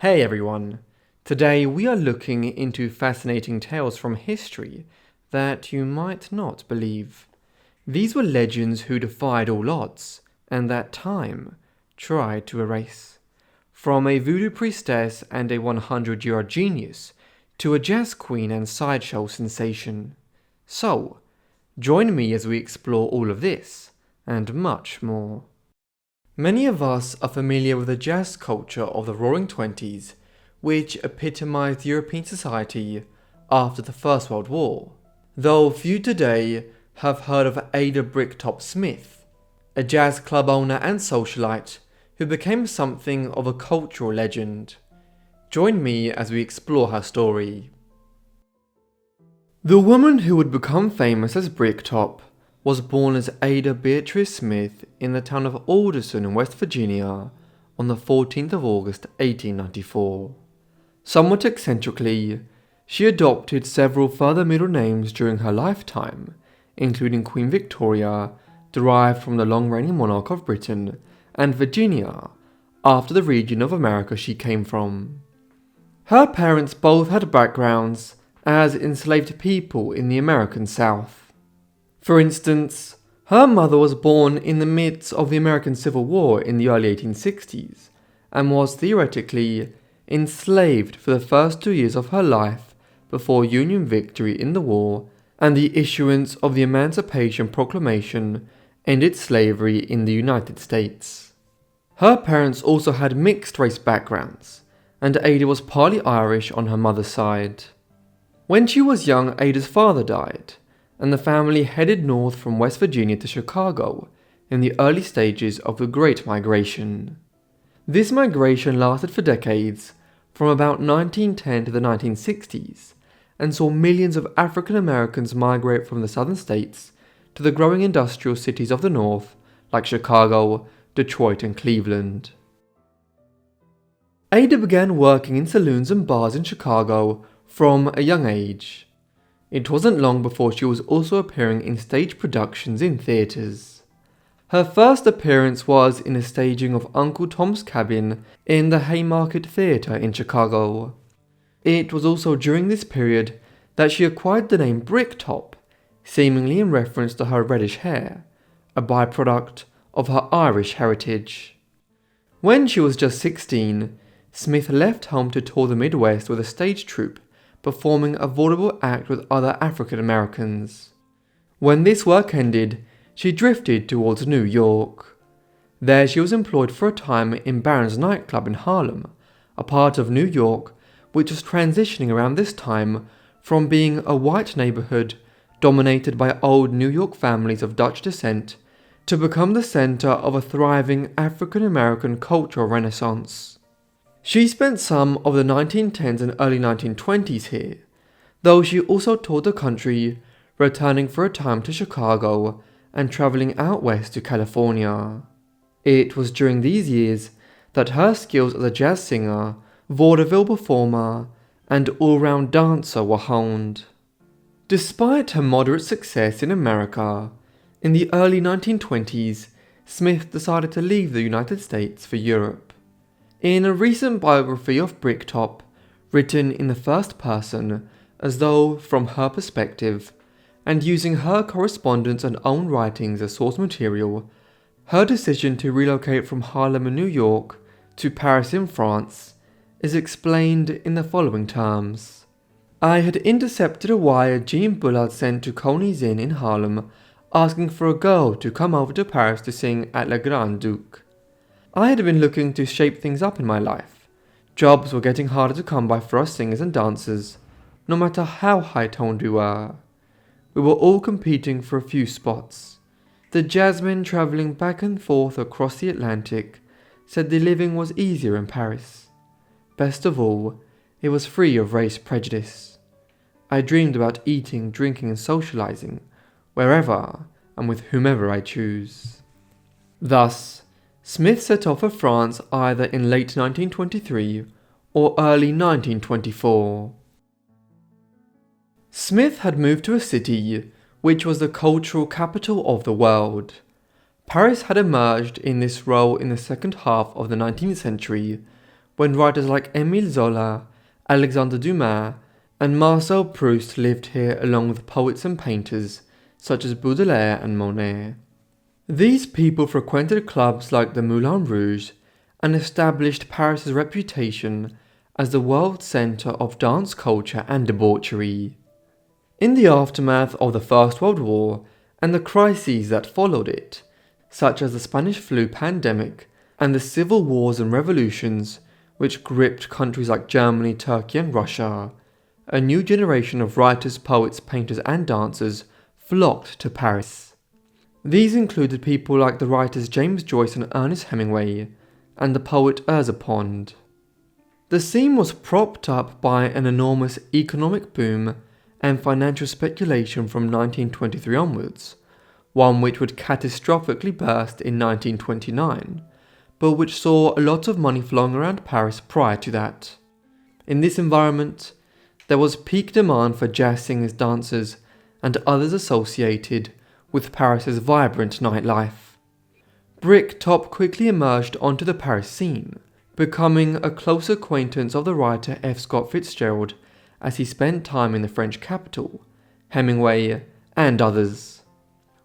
Hey everyone! Today we are looking into fascinating tales from history that you might not believe. These were legends who defied all odds, and that time tried to erase. From a voodoo priestess and a 100-year-old genius, to a jazz queen and sideshow sensation. So, join me as we explore all of this, and much more. Many of us are familiar with the jazz culture of the Roaring Twenties, which epitomized European society after the First World War, though few today have heard of Ada Bricktop Smith, a jazz club owner and socialite who became something of a cultural legend. Join me as we explore her story. The woman who would become famous as Bricktop was born as Ada Beatrice Smith in the town of Alderson in West Virginia on the 14th of August 1894. Somewhat eccentrically, she adopted several further middle names during her lifetime, including Queen Victoria, derived from the long-reigning monarch of Britain, and Virginia, after the region of America she came from. Her parents both had backgrounds as enslaved people in the American South. For instance, her mother was born in the midst of the American Civil War in the early 1860s, and was theoretically enslaved for the first 2 years of her life before Union victory in the war and the issuance of the Emancipation Proclamation ended slavery in the United States. Her parents also had mixed race backgrounds, and Ada was partly Irish on her mother's side. When she was young, Ada's father died, and the family headed north from West Virginia to Chicago in the early stages of the Great Migration. This migration lasted for decades, from about 1910 to the 1960s, and saw millions of African Americans migrate from the southern states to the growing industrial cities of the north like Chicago, Detroit, and Cleveland. Ada began working in saloons and bars in Chicago from a young age. It wasn't long before she was also appearing in stage productions in theatres. Her first appearance was in a staging of Uncle Tom's Cabin in the Haymarket Theatre in Chicago. It was also during this period that she acquired the name Bricktop, seemingly in reference to her reddish hair, a byproduct of her Irish heritage. When she was just 16, Smith left home to tour the Midwest with a stage troupe, performing a vaudeville act with other African Americans. When this work ended, she drifted towards New York. There she was employed for a time in Barron's nightclub in Harlem, a part of New York which was transitioning around this time from being a white neighborhood dominated by old New York families of Dutch descent to become the center of a thriving African American cultural renaissance. She spent some of the 1910s and early 1920s here, though she also toured the country, returning for a time to Chicago and traveling out west to California. It was during these years that her skills as a jazz singer, vaudeville performer, and all-round dancer were honed. Despite her moderate success in America, in the early 1920s, Smith decided to leave the United States for Europe. In a recent biography of Bricktop, written in the first person, as though from her perspective, and using her correspondence and own writings as source material, her decision to relocate from Harlem in New York to Paris in France is explained in the following terms. I had intercepted a wire Jean Bullard sent to Coney's Inn in Harlem asking for a girl to come over to Paris to sing at Le Grand Duc. I had been looking to shape things up in my life. Jobs were getting harder to come by for us singers and dancers, no matter how high-toned we were. We were all competing for a few spots. The jazzmen travelling back and forth across the Atlantic said the living was easier in Paris. Best of all, it was free of race prejudice. I dreamed about eating, drinking and socializing, wherever and with whomever I choose. Thus, Smith set off for France either in late 1923 or early 1924. Smith had moved to a city which was the cultural capital of the world. Paris had emerged in this role in the second half of the 19th century when writers like Émile Zola, Alexandre Dumas, and Marcel Proust lived here along with poets and painters such as Baudelaire and Monet. These people frequented clubs like the Moulin Rouge and established Paris's reputation as the world centre of dance culture and debauchery. In the aftermath of the First World War and the crises that followed it, such as the Spanish flu pandemic and the civil wars and revolutions which gripped countries like Germany, Turkey and Russia, a new generation of writers, poets, painters and dancers flocked to Paris. These included people like the writers James Joyce and Ernest Hemingway, and the poet Pond. The scene was propped up by an enormous economic boom and financial speculation from 1923 onwards, one which would catastrophically burst in 1929, but which saw a lot of money flowing around Paris prior to that. In this environment, there was peak demand for jazz singers, dancers, and others associated with Paris's vibrant nightlife. Bricktop quickly emerged onto the Paris scene, becoming a close acquaintance of the writer F. Scott Fitzgerald as he spent time in the French capital, Hemingway, and others.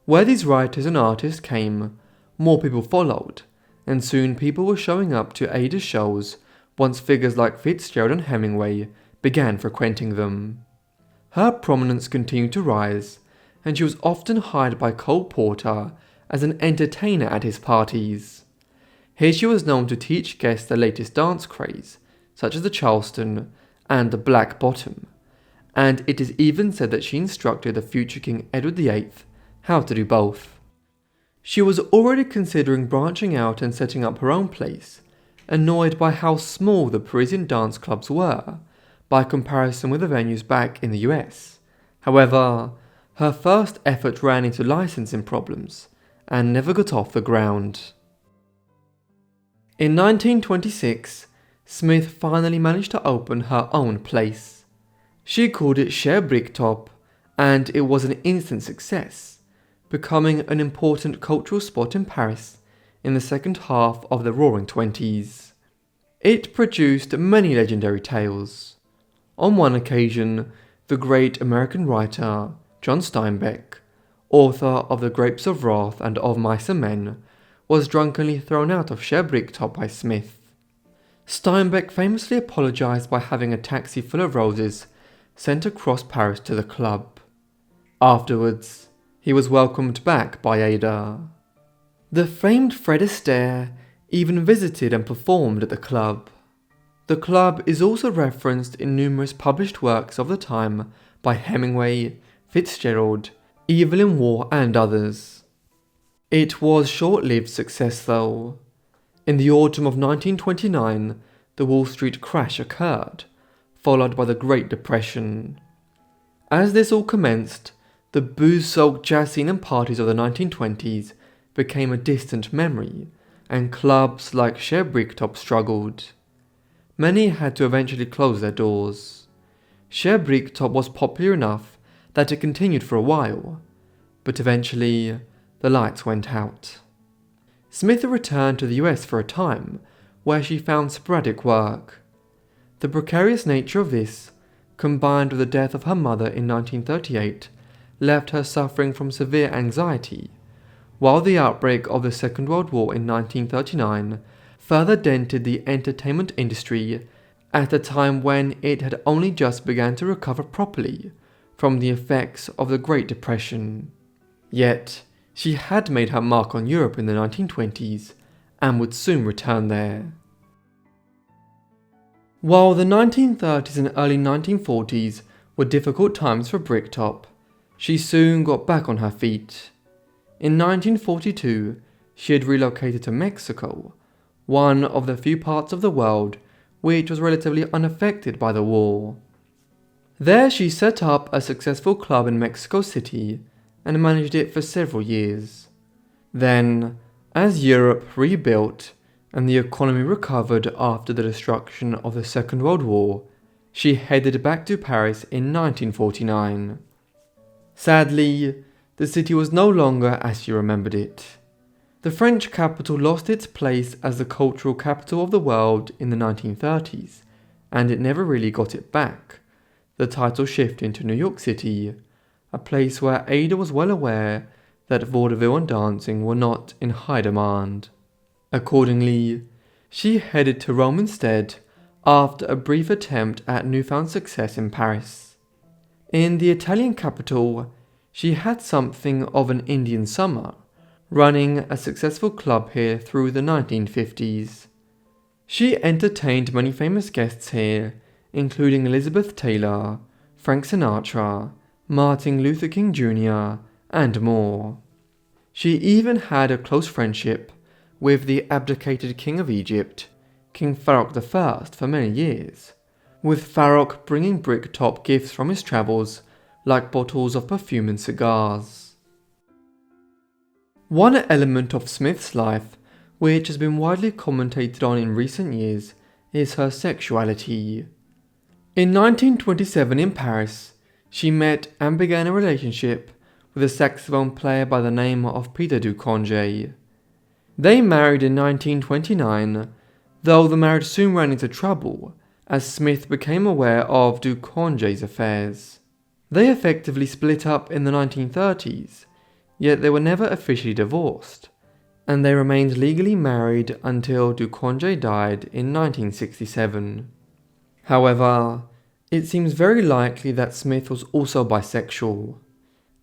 Where these writers and artists came, more people followed, and soon people were showing up to Ada's shows once figures like Fitzgerald and Hemingway began frequenting them. Her prominence continued to rise, and she was often hired by Cole Porter as an entertainer at his parties. Here she was known to teach guests the latest dance craze, such as the Charleston and the Black Bottom, and it is even said that she instructed the future King Edward VIII how to do both. She was already considering branching out and setting up her own place, annoyed by how small the Parisian dance clubs were, by comparison with the venues back in the US. However, her first effort ran into licensing problems and never got off the ground. In 1926, Smith finally managed to open her own place. She called it Chez Bricktop, and it was an instant success, becoming an important cultural spot in Paris in the second half of the Roaring Twenties. It produced many legendary tales. On one occasion, the great American writer John Steinbeck, author of The Grapes of Wrath and Of Mice and Men, was drunkenly thrown out of Chez Bricktop by Smith. Steinbeck famously apologised by having a taxi full of roses sent across Paris to the club. Afterwards, he was welcomed back by Ada. The famed Fred Astaire even visited and performed at the club. The club is also referenced in numerous published works of the time by Hemingway, Fitzgerald, Evelyn Waugh and others. It was short-lived success though. In the autumn of 1929, the Wall Street crash occurred, followed by the Great Depression. As this all commenced, the booze-soaked jazz scene and parties of the 1920s became a distant memory, and clubs like Chez Bricktop struggled. Many had to eventually close their doors. Chez Bricktop was popular enough that it continued for a while, but eventually the lights went out. Smith returned to the US for a time, where she found sporadic work. The precarious nature of this, combined with the death of her mother in 1938, left her suffering from severe anxiety, while the outbreak of the Second World War in 1939 further dented the entertainment industry at a time when it had only just begun to recover properly from the effects of the Great Depression. Yet, she had made her mark on Europe in the 1920s and would soon return there. While the 1930s and early 1940s were difficult times for Bricktop, she soon got back on her feet. In 1942, she had relocated to Mexico, one of the few parts of the world which was relatively unaffected by the war. There she set up a successful club in Mexico City and managed it for several years. Then, as Europe rebuilt and the economy recovered after the destruction of the Second World War, she headed back to Paris in 1949. Sadly, the city was no longer as she remembered it. The French capital lost its place as the cultural capital of the world in the 1930s, and it never really got it back, the title shifting to New York City, a place where Ada was well aware that vaudeville and dancing were not in high demand. Accordingly, she headed to Rome instead after a brief attempt at newfound success in Paris. In the Italian capital, she had something of an Indian summer, running a successful club here through the 1950s. She entertained many famous guests here, including Elizabeth Taylor, Frank Sinatra, Martin Luther King Jr., and more. She even had a close friendship with the abdicated King of Egypt, King Farouk I, for many years, with Farouk bringing Bricktop gifts from his travels like bottles of perfume and cigars. One element of Smith's life, which has been widely commentated on in recent years, is her sexuality. In 1927 in Paris, she met and began a relationship with a saxophone player by the name of Peter Duconge. They married in 1929, though the marriage soon ran into trouble as Smith became aware of Duconge's affairs. They effectively split up in the 1930s, yet they were never officially divorced, and they remained legally married until Duconge died in 1967. However, it seems very likely that Smith was also bisexual.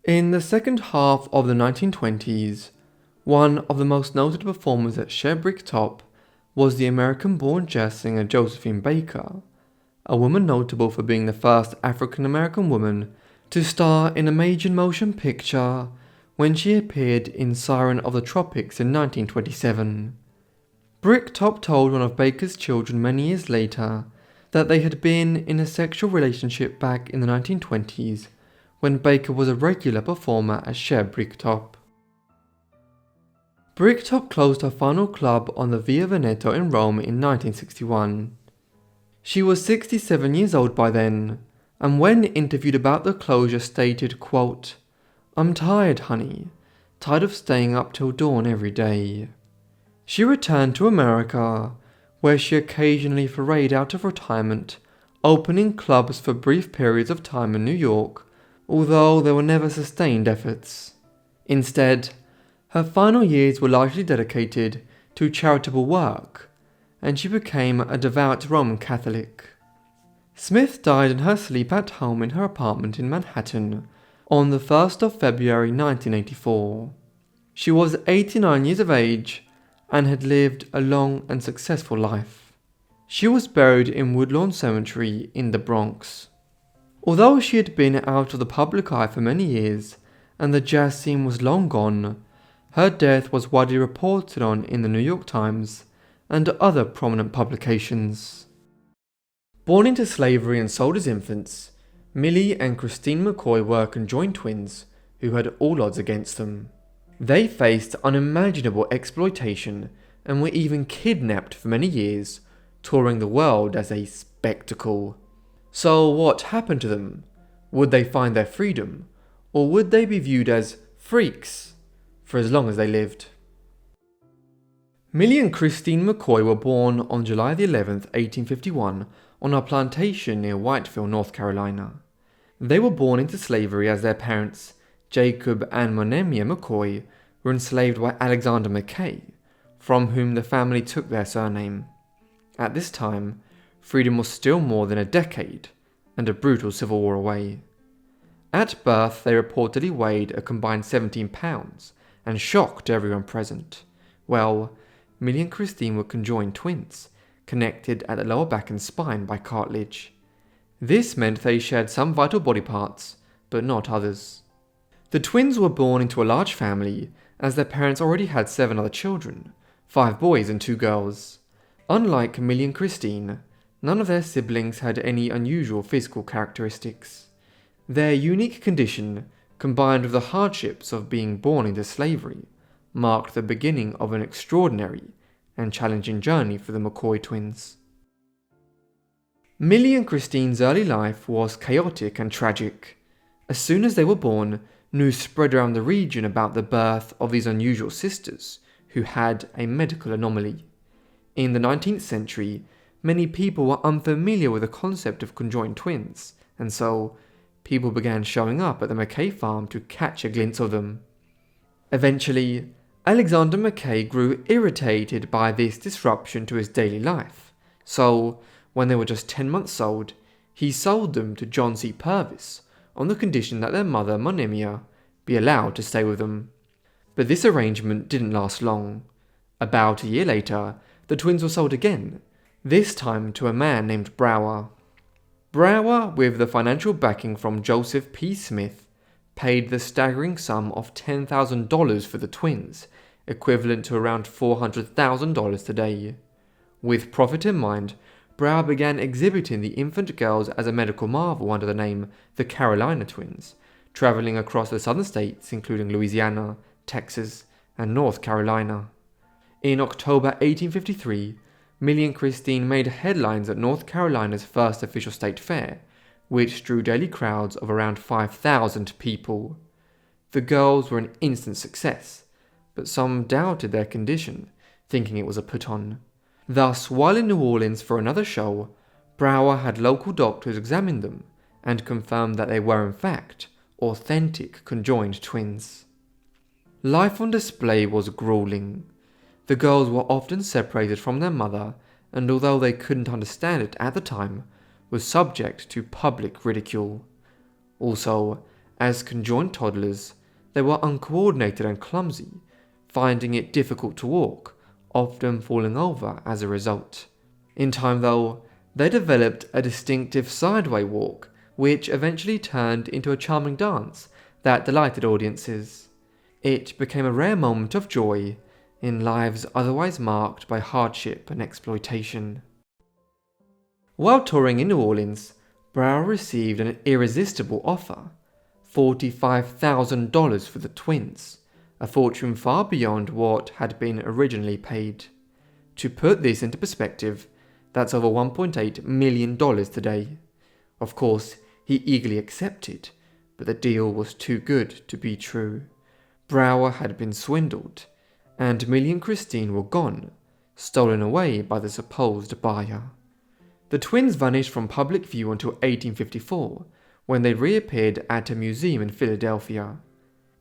In the second half of the 1920s, one of the most noted performers at Chez Bricktop was the American-born jazz singer Josephine Baker, a woman notable for being the first African-American woman to star in a major motion picture when she appeared in Siren of the Tropics in 1927. Bricktop told one of Baker's children many years later that they had been in a sexual relationship back in the 1920s when Baker was a regular performer at Chez Bricktop. Bricktop closed her final club on the Via Veneto in Rome in 1961. She was 67 years old by then, and when interviewed about the closure stated, quote, "I'm tired, honey, tired of staying up till dawn every day." She returned to America, where she occasionally forayed out of retirement, opening clubs for brief periods of time in New York, although there were never sustained efforts. Instead, her final years were largely dedicated to charitable work, and she became a devout Roman Catholic. Smith died in her sleep at home in her apartment in Manhattan on the 1st of February 1984. She was 89 years of age and had lived a long and successful life. She was buried in Woodlawn Cemetery in the Bronx. Although she had been out of the public eye for many years and the jazz scene was long gone, her death was widely reported on in the New York Times and other prominent publications. Born into slavery and sold as infants, Millie and Christine McCoy were conjoined twins who had all odds against them. They faced unimaginable exploitation and were even kidnapped for many years, touring the world as a spectacle. So what happened to them? Would they find their freedom, or would they be viewed as freaks for as long as they lived? Millie and Christine McCoy were born on July the 11th, 1851, on a plantation near Whiteville, North Carolina. They were born into slavery as their parents, Jacob and Monimia McCoy, were enslaved by Alexander McKay, from whom the family took their surname. At this time, freedom was still more than a decade and a brutal civil war away. At birth, they reportedly weighed a combined 17 pounds and shocked everyone present. Well, Millie and Christine were conjoined twins, connected at the lower back and spine by cartilage. This meant they shared some vital body parts, but not others. The twins were born into a large family, as their parents already had 7 other children, 5 boys and 2 girls. Unlike Millie and Christine, none of their siblings had any unusual physical characteristics. Their unique condition, combined with the hardships of being born into slavery, marked the beginning of an extraordinary and challenging journey for the McCoy twins. Millie and Christine's early life was chaotic and tragic. As soon as they were born, news spread around the region about the birth of these unusual sisters, who had a medical anomaly. In the 19th century, many people were unfamiliar with the concept of conjoined twins, and so people began showing up at the McCoy farm to catch a glimpse of them. Eventually, Alexander McCoy grew irritated by this disruption to his daily life, so when they were just 10 months old, he sold them to John C. Purvis on the condition that their mother, Monimia, be allowed to stay with them. But this arrangement didn't last long. About a year later, the twins were sold again, this time to a man named Brower. Brower, with the financial backing from Joseph P. Smith, paid the staggering sum of $10,000 for the twins, equivalent to around $400,000 today. With profit in mind, Brower began exhibiting the infant girls as a medical marvel under the name the Carolina Twins, traveling across the southern states including Louisiana, Texas, and North Carolina. In October 1853, Millie and Christine made headlines at North Carolina's first official state fair, which drew daily crowds of around 5,000 people. The girls were an instant success, but some doubted their condition, thinking it was a put-on. Thus, while in New Orleans for another show, Brower had local doctors examine them and confirm that they were in fact authentic conjoined twins. Life on display was grueling. The girls were often separated from their mother, and although they couldn't understand it at the time, were subject to public ridicule. Also, as conjoined toddlers, they were uncoordinated and clumsy, finding it difficult to walk, often falling over as a result. In time though, they developed a distinctive sideway walk, which eventually turned into a charming dance that delighted audiences. It became a rare moment of joy in lives otherwise marked by hardship and exploitation. While touring in New Orleans, Brower received an irresistible offer, $45,000 for the twins, a fortune far beyond what had been originally paid. To put this into perspective, that's over $1.8 million today. Of course, he eagerly accepted, but the deal was too good to be true. Brower had been swindled, and Millie and Christine were gone, stolen away by the supposed buyer. The twins vanished from public view until 1854, when they reappeared at a museum in Philadelphia.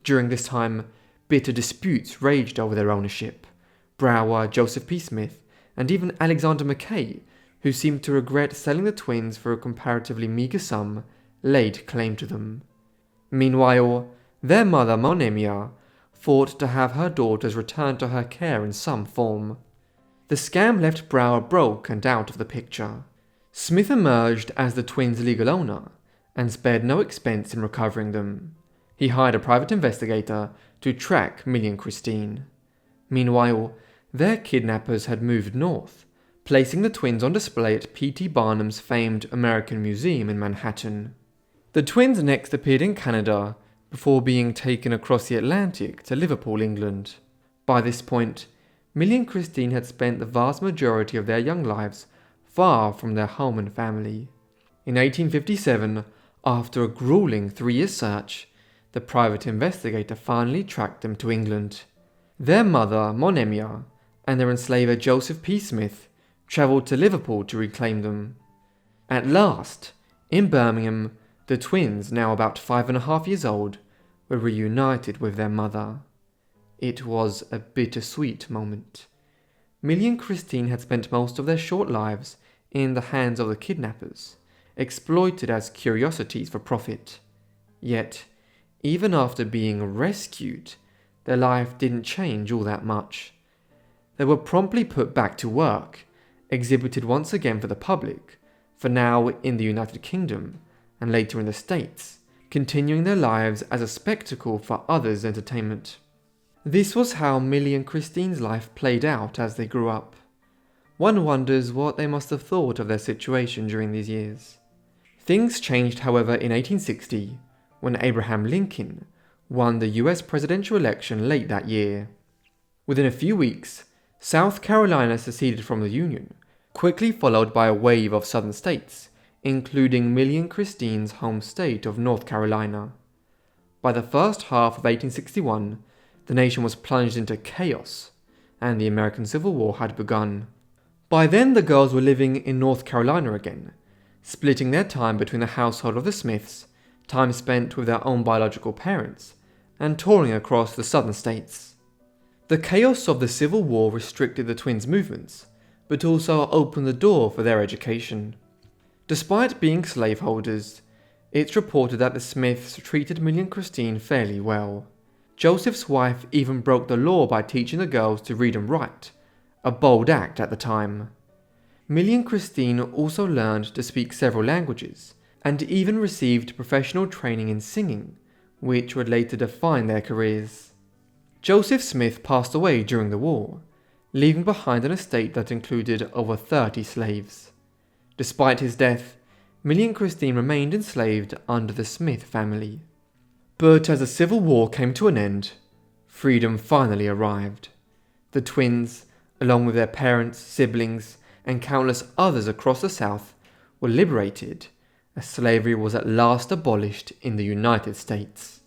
During this time, bitter disputes raged over their ownership. Brower, Joseph P. Smith, and even Alexander McCoy, who seemed to regret selling the twins for a comparatively meagre sum, laid claim to them. Meanwhile, their mother, Monimia, fought to have her daughters returned to her care in some form. The scam left Brower broke and out of the picture. Smith emerged as the twins' legal owner, and spared no expense in recovering them. He hired a private investigator to track Millie and Christine. Meanwhile, their kidnappers had moved north, placing the twins on display at P.T. Barnum's famed American Museum in Manhattan. The twins next appeared in Canada before being taken across the Atlantic to Liverpool, England. By this point, Millie and Christine had spent the vast majority of their young lives far from their home and family. In 1857, after a grueling 3-year search, the private investigator finally tracked them to England. Their mother, Monimia, and their enslaver Joseph P. Smith travelled to Liverpool to reclaim them. At last, in Birmingham, the twins, now about 5.5 years old, were reunited with their mother. It was a bittersweet moment. Millie and Christine had spent most of their short lives in the hands of the kidnappers, exploited as curiosities for profit. Yet, even after being rescued, their life didn't change all that much. They were promptly put back to work, exhibited once again for the public, for now in the United Kingdom, and later in the States, continuing their lives as a spectacle for others' entertainment. This was how Millie and Christine's life played out as they grew up. One wonders what they must have thought of their situation during these years. Things changed, however, in 1860, when Abraham Lincoln won the US presidential election late that year. Within a few weeks, South Carolina seceded from the Union, quickly followed by a wave of southern states, including Millie and Christine's home state of North Carolina. By the first half of 1861, the nation was plunged into chaos, and the American Civil War had begun. By then the girls were living in North Carolina again, splitting their time between the household of the Smiths, time spent with their own biological parents, and touring across the southern states. The chaos of the Civil War restricted the twins' movements, but also opened the door for their education. Despite being slaveholders, it's reported that the Smiths treated Millie and Christine fairly well. Joseph's wife even broke the law by teaching the girls to read and write, a bold act at the time. Millie and Christine also learned to speak several languages, and even received professional training in singing, which would later define their careers. Joseph Smith passed away during the war, leaving behind an estate that included over 30 slaves. Despite his death, Millie and Christine remained enslaved under the Smith family. But as the Civil War came to an end, freedom finally arrived. The twins, along with their parents, siblings, and countless others across the South, were liberated, as slavery was at last abolished in the United States.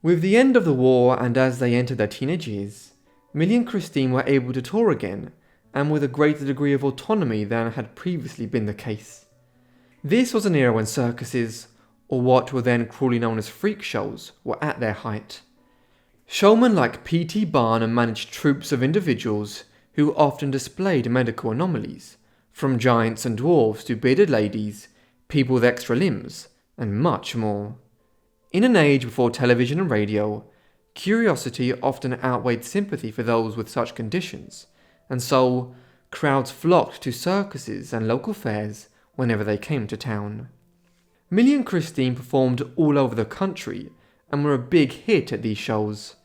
With the end of the war and as they entered their teenage years, Millie and Christine were able to tour again, and with a greater degree of autonomy than had previously been the case. This was an era when circuses, or what were then cruelly known as freak shows, were at their height. Showmen like P.T. Barnum managed troops of individuals who often displayed medical anomalies, from giants and dwarves to bearded ladies, people with extra limbs, and much more. In an age before television and radio, curiosity often outweighed sympathy for those with such conditions, and so crowds flocked to circuses and local fairs whenever they came to town. Millie and Christine performed all over the country and were a big hit at these shows.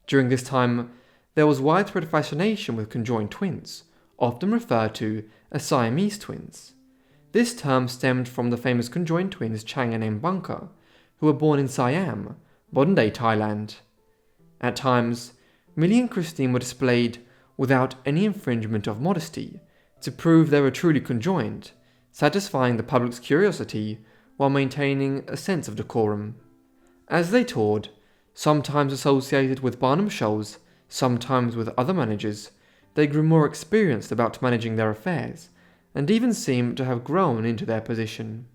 During this time, there was widespread fascination with conjoined twins, often referred to as Siamese twins. This term stemmed from the famous conjoined twins Chang and Mbunka, who were born in Siam, modern-day Thailand. At times, Millie and Christine were displayed without any infringement of modesty, to prove they were truly conjoined, satisfying the public's curiosity while maintaining a sense of decorum. As they toured, sometimes associated with Barnum shows, sometimes with other managers, they grew more experienced about managing their affairs, and even seemed to have grown into their position.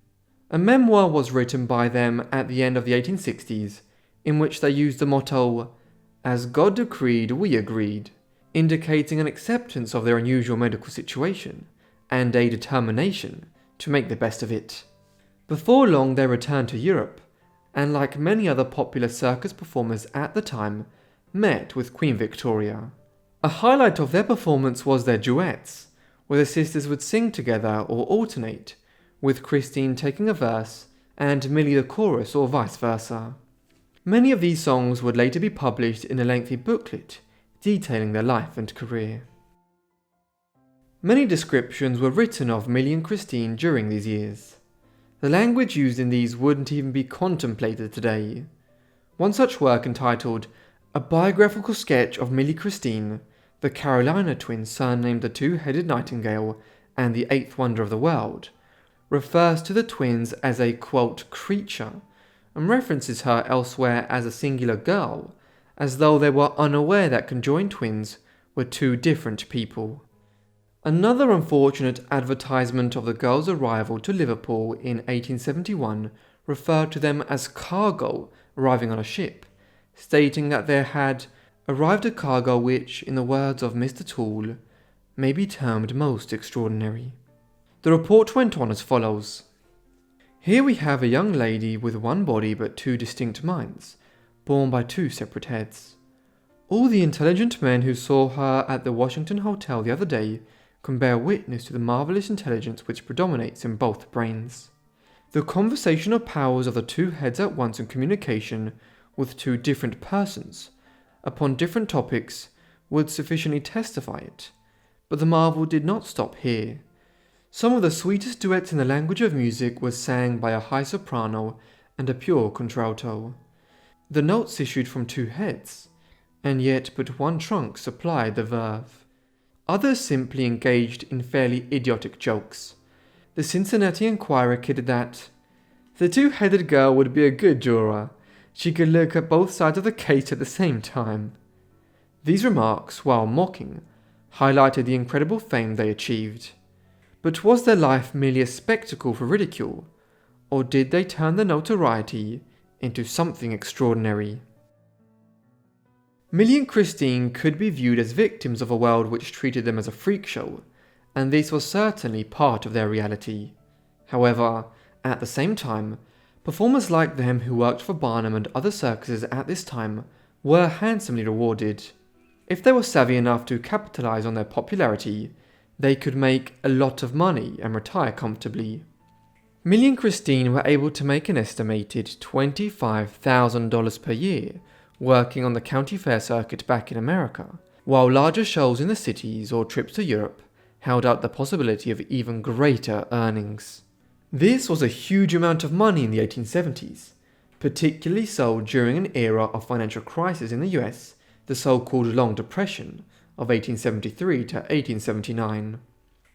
A memoir was written by them at the end of the 1860s, in which they used the motto, "As God decreed, we agreed," indicating an acceptance of their unusual medical situation, and a determination to make the best of it. Before long they returned to Europe, and like many other popular circus performers at the time, met with Queen Victoria. A highlight of their performance was their duets, where the sisters would sing together or alternate, with Christine taking a verse and Millie the chorus or vice versa. Many of these songs would later be published in a lengthy booklet detailing their life and career. Many descriptions were written of Millie and Christine during these years. The language used in these wouldn't even be contemplated today. One such work entitled A Biographical Sketch of Millie Christine, the Carolina twins surnamed the Two-Headed Nightingale and the Eighth Wonder of the World, refers to the twins as a, quote, creature, and references her elsewhere as a singular girl, as though they were unaware that conjoined twins were two different people. Another unfortunate advertisement of the girls' arrival to Liverpool in 1871 referred to them as cargo arriving on a ship, stating that there had arrived a cargo which, in the words of Mr. Toole, may be termed most extraordinary. The report went on as follows. Here we have a young lady with one body but two distinct minds, born by two separate heads. All the intelligent men who saw her at the Washington Hotel the other day can bear witness to the marvellous intelligence which predominates in both brains. The conversational powers of the two heads at once in communication with two different persons, upon different topics, would sufficiently testify it, but the marvel did not stop here. Some of the sweetest duets in the language of music were sang by a high soprano and a pure contralto. The notes issued from two heads, and yet but one trunk supplied the verve. Others simply engaged in fairly idiotic jokes. The Cincinnati Enquirer kidded that the two-headed girl would be a good juror. She could look at both sides of the case at the same time. These remarks, while mocking, highlighted the incredible fame they achieved. But was their life merely a spectacle for ridicule, or did they turn their notoriety into something extraordinary? Millie and Christine could be viewed as victims of a world which treated them as a freak show, and this was certainly part of their reality. However, at the same time, performers like them who worked for Barnum and other circuses at this time were handsomely rewarded. If they were savvy enough to capitalize on their popularity, they could make a lot of money and retire comfortably. Millie and Christine were able to make an estimated $25,000 per year working on the county fair circuit back in America, while larger shows in the cities or trips to Europe held out the possibility of even greater earnings. This was a huge amount of money in the 1870s, particularly so during an era of financial crisis in the US, the so-called Long Depression of 1873 to 1879.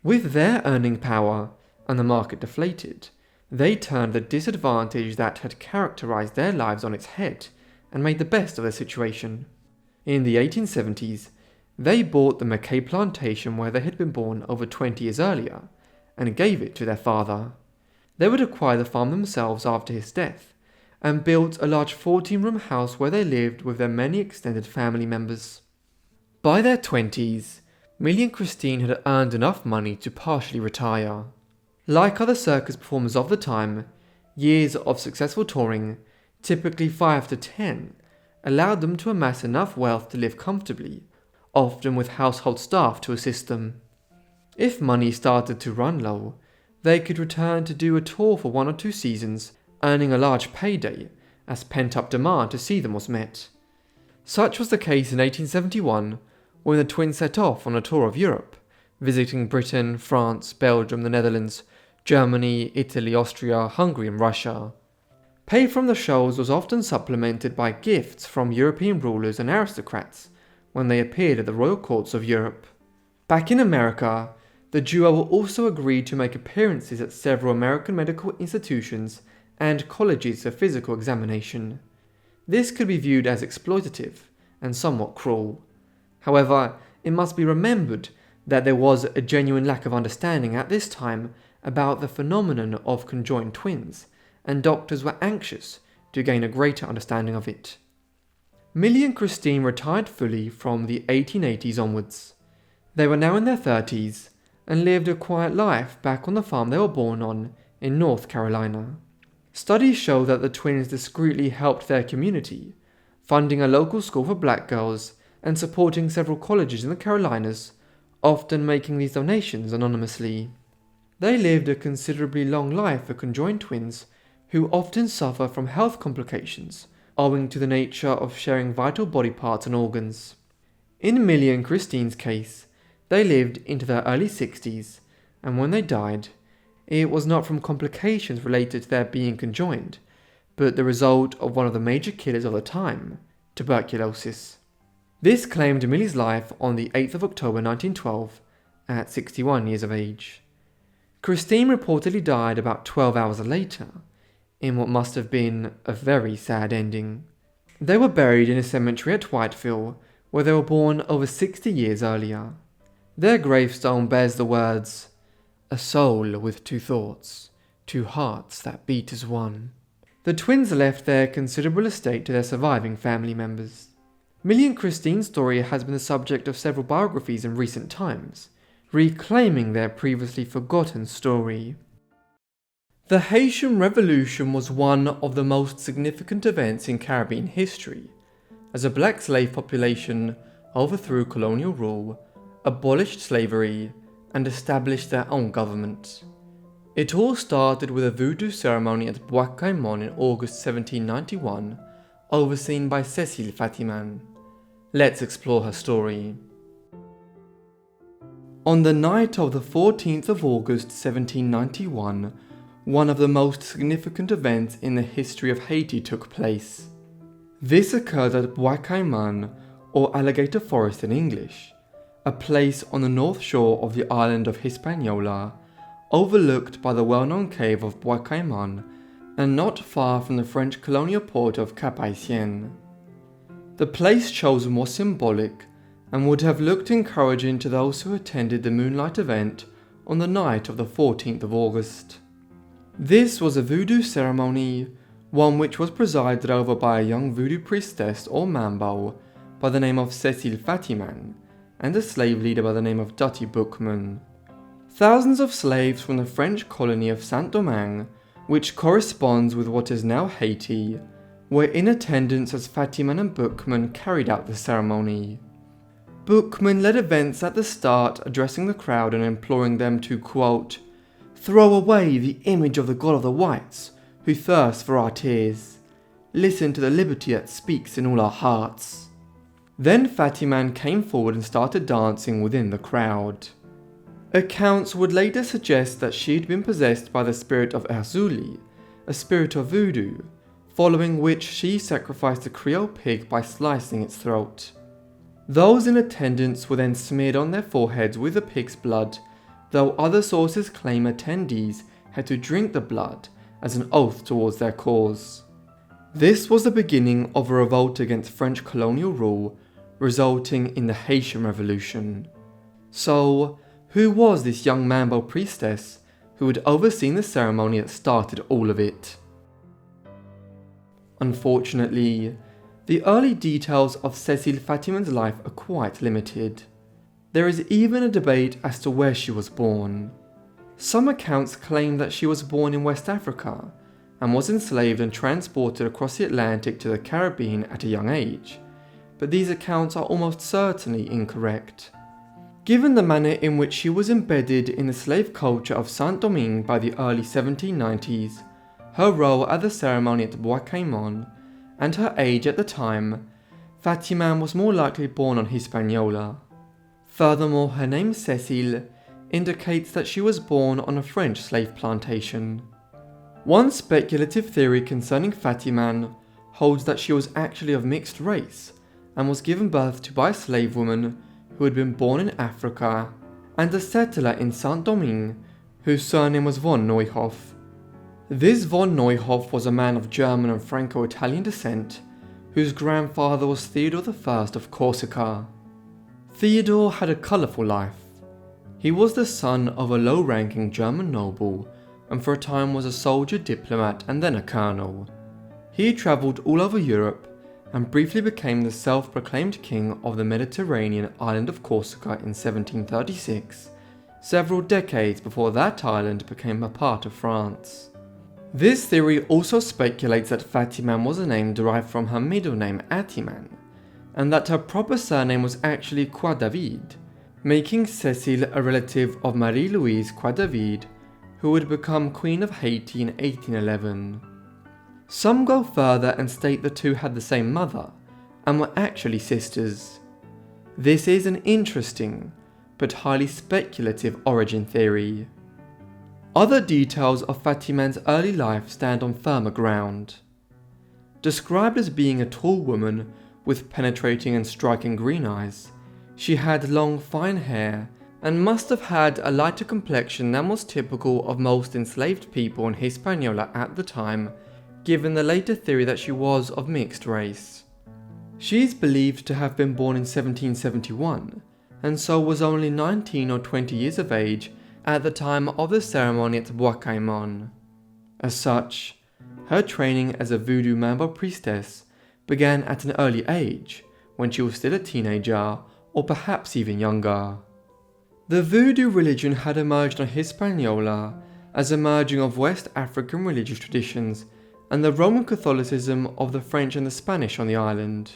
With their earning power and the market deflated, they turned the disadvantage that had characterized their lives on its head and made the best of their situation. In the 1870s, they bought the McCoy plantation where they had been born over 20 years earlier and gave it to their father. They would acquire the farm themselves after his death and built a large 14-room house where they lived with their many extended family members. By their 20s, Millie and Christine had earned enough money to partially retire. Like other circus performers of the time, years of successful touring, typically 5 to 10, allowed them to amass enough wealth to live comfortably, often with household staff to assist them. If money started to run low, they could return to do a tour for 1 or 2 seasons, earning a large payday as pent-up demand to see them was met. Such was the case in 1871 when the twins set off on a tour of Europe, visiting Britain, France, Belgium, the Netherlands, Germany, Italy, Austria, Hungary and Russia. Pay from the shows was often supplemented by gifts from European rulers and aristocrats when they appeared at the royal courts of Europe. Back in America, the duo also agreed to make appearances at several American medical institutions and colleges of physical examination. This could be viewed as exploitative and somewhat cruel. However, it must be remembered that there was a genuine lack of understanding at this time about the phenomenon of conjoined twins, and doctors were anxious to gain a greater understanding of it. Millie and Christine retired fully from the 1880s onwards. They were now in their 30s and lived a quiet life back on the farm they were born on in North Carolina. Studies show that the twins discreetly helped their community, funding a local school for black girls and supporting several colleges in the Carolinas, often making these donations anonymously. They lived a considerably long life for conjoined twins who often suffer from health complications owing to the nature of sharing vital body parts and organs. In Millie and Christine's case, they lived into their early 60s, and when they died, it was not from complications related to their being conjoined, but the result of one of the major killers of the time, tuberculosis. This claimed Millie's life on the 8th of October 1912, at 61 years of age. Christine reportedly died about 12 hours later, in what must have been a very sad ending. They were buried in a cemetery at Whiteville, where they were born over 60 years earlier. Their gravestone bears the words, "A soul with 2 thoughts, 2 hearts that beat as one." The twins left their considerable estate to their surviving family members. Millie and Christine's story has been the subject of several biographies in recent times, reclaiming their previously forgotten story. The Haitian Revolution was one of the most significant events in Caribbean history, as a black slave population overthrew colonial rule, abolished slavery, and established their own government. It all started with a voodoo ceremony at Bois Caimon in August 1791, overseen by Cecile Fatiman. Let's explore her story. On the night of the 14th of August 1791, one of the most significant events in the history of Haiti took place. This occurred at Bois Caimon, or Alligator Forest in English, a place on the north shore of the island of Hispaniola, overlooked by the well-known cave of Bois Caimon, and not far from the French colonial port of Cap-Haïtien. The place chosen was symbolic, and would have looked encouraging to those who attended the moonlight event on the night of the 14th of August. This was a voodoo ceremony, one which was presided over by a young voodoo priestess or mambo by the name of Cecile Fatiman and a slave leader by the name of Dutty Boukman. Thousands of slaves from the French colony of Saint-Domingue, which corresponds with what is now Haiti, were in attendance as Fatiman and Boukman carried out the ceremony. Boukman led events at the start, addressing the crowd and imploring them to, quote, "Throw away the image of the God of the Whites, who thirsts for our tears. Listen to the liberty that speaks in all our hearts." Then Fatiman came forward and started dancing within the crowd. Accounts would later suggest that she had been possessed by the spirit of Erzuli, a spirit of voodoo, following which she sacrificed a Creole pig by slicing its throat. Those in attendance were then smeared on their foreheads with the pig's blood, though other sources claim attendees had to drink the blood as an oath towards their cause. This was the beginning of a revolt against French colonial rule, resulting in the Haitian Revolution. So, who was this young mambo priestess who had overseen the ceremony that started all of it? Unfortunately, the early details of Cecile Fatiman's life are quite limited. There is even a debate as to where she was born. Some accounts claim that she was born in West Africa and was enslaved and transported across the Atlantic to the Caribbean at a young age, but these accounts are almost certainly incorrect. Given the manner in which she was embedded in the slave culture of Saint-Domingue by the early 1790s, her role at the ceremony at Bois Caimon, and her age at the time, Fatiman was more likely born on Hispaniola. Furthermore, her name Cecile indicates that she was born on a French slave plantation. One speculative theory concerning Fatiman holds that she was actually of mixed race and was given birth to by a slave woman who had been born in Africa and a settler in Saint-Domingue whose surname was von Neuhoff. This von Neuhoff was a man of German and Franco-Italian descent whose grandfather was Theodore I of Corsica. Theodore had a colourful life. He was the son of a low-ranking German noble and for a time was a soldier, diplomat and then a colonel. He travelled all over Europe and briefly became the self-proclaimed king of the Mediterranean island of Corsica in 1736, several decades before that island became a part of France. This theory also speculates that Fatiman was a name derived from her middle name Atiman, and that her proper surname was actually Croix-David, making Cecile a relative of Marie-Louise Croix-David, who would become Queen of Haiti in 1811. Some go further and state the two had the same mother, and were actually sisters. This is an interesting, but highly speculative origin theory. Other details of Fatiman's early life stand on firmer ground. Described as being a tall woman with penetrating and striking green eyes, she had long fine hair and must have had a lighter complexion than was typical of most enslaved people in Hispaniola at the time, given the later theory that she was of mixed race. She is believed to have been born in 1771, and so was only 19 or 20 years of age at the time of the ceremony at Bois Caimon. As such, her training as a voodoo mambo priestess began at an early age, when she was still a teenager, or perhaps even younger. The voodoo religion had emerged on Hispaniola as a merging of West African religious traditions and the Roman Catholicism of the French and the Spanish on the island.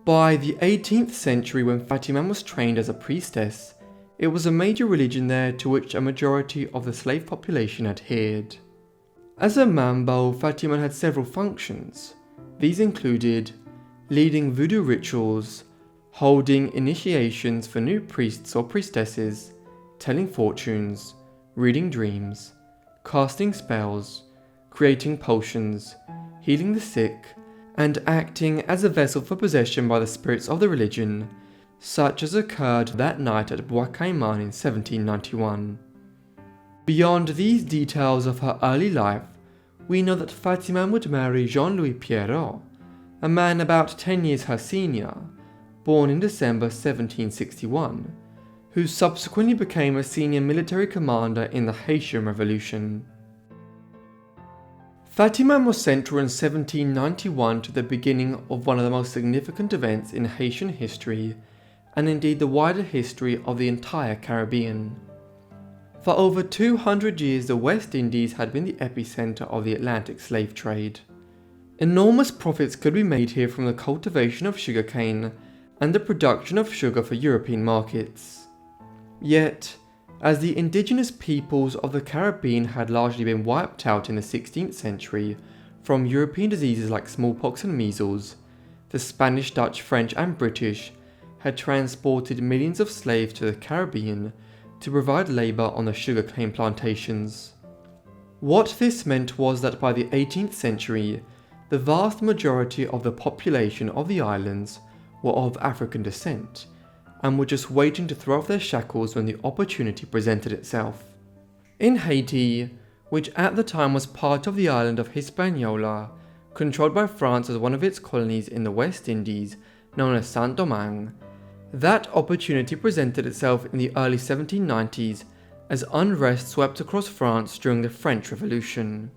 By the 18th century, when Fatiman was trained as a priestess, it was a major religion there to which a majority of the slave population adhered. As a mambo, Fatiman had several functions. These included leading voodoo rituals, holding initiations for new priests or priestesses, telling fortunes, reading dreams, casting spells, creating potions, healing the sick, and acting as a vessel for possession by the spirits of the religion, such as occurred that night at Bois Caimon in 1791. Beyond these details of her early life, we know that Fatiman would marry Jean-Louis Pierrot, a man about 10 years her senior, born in December 1761, who subsequently became a senior military commander in the Haitian Revolution. Fatiman was central in 1791 to the beginning of one of the most significant events in Haitian history, and indeed the wider history of the entire Caribbean. For over 200 years, the West Indies had been the epicenter of the Atlantic slave trade. Enormous profits could be made here from the cultivation of sugarcane and the production of sugar for European markets. Yet, as the indigenous peoples of the Caribbean had largely been wiped out in the 16th century from European diseases like smallpox and measles, the Spanish, Dutch, French and British had transported millions of slaves to the Caribbean to provide labour on the sugarcane plantations. What this meant was that by the 18th century, the vast majority of the population of the islands were of African descent, and were just waiting to throw off their shackles when the opportunity presented itself. In Haiti, which at the time was part of the island of Hispaniola, controlled by France as one of its colonies in the West Indies, known as Saint-Domingue, that opportunity presented itself in the early 1790s as unrest swept across France during the French Revolution.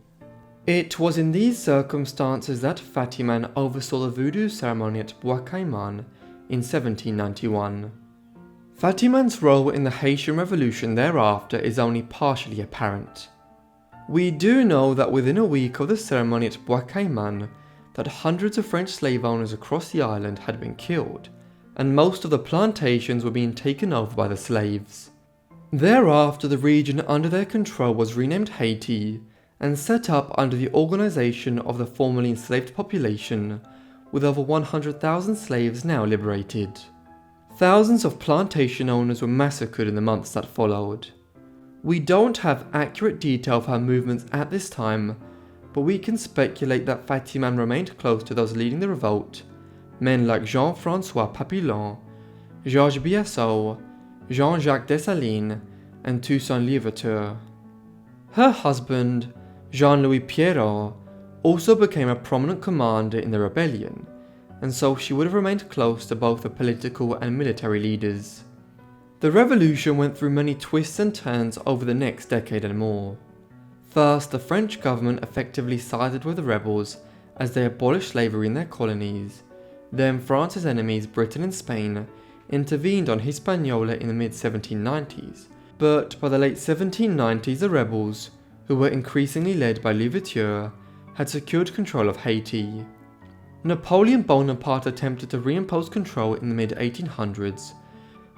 It was in these circumstances that Fatiman oversaw the voodoo ceremony at Bois Caiman in 1791. Fatiman's role in the Haitian Revolution thereafter is only partially apparent. We do know that within a week of the ceremony at Bois Caiman, that hundreds of French slave owners across the island had been killed, and most of the plantations were being taken over by the slaves. Thereafter, the region under their control was renamed Haiti and set up under the organization of the formerly enslaved population, with over 100,000 slaves now liberated. Thousands of plantation owners were massacred in the months that followed. We don't have accurate detail of her movements at this time, but we can speculate that Fatiman remained close to those leading the revolt, men like Jean-François Papillon, Georges Biassou, Jean-Jacques Dessalines, and Toussaint Louverture. Her husband, Jean-Louis Pierrot, also became a prominent commander in the rebellion, and so she would have remained close to both the political and military leaders. The revolution went through many twists and turns over the next decade and more. First, the French government effectively sided with the rebels as they abolished slavery in their colonies. Then France's enemies, Britain and Spain, intervened on Hispaniola in the mid-1790s, but by the late 1790s the rebels, who were increasingly led by Louverture, had secured control of Haiti. Napoleon Bonaparte attempted to reimpose control in the mid-1800s,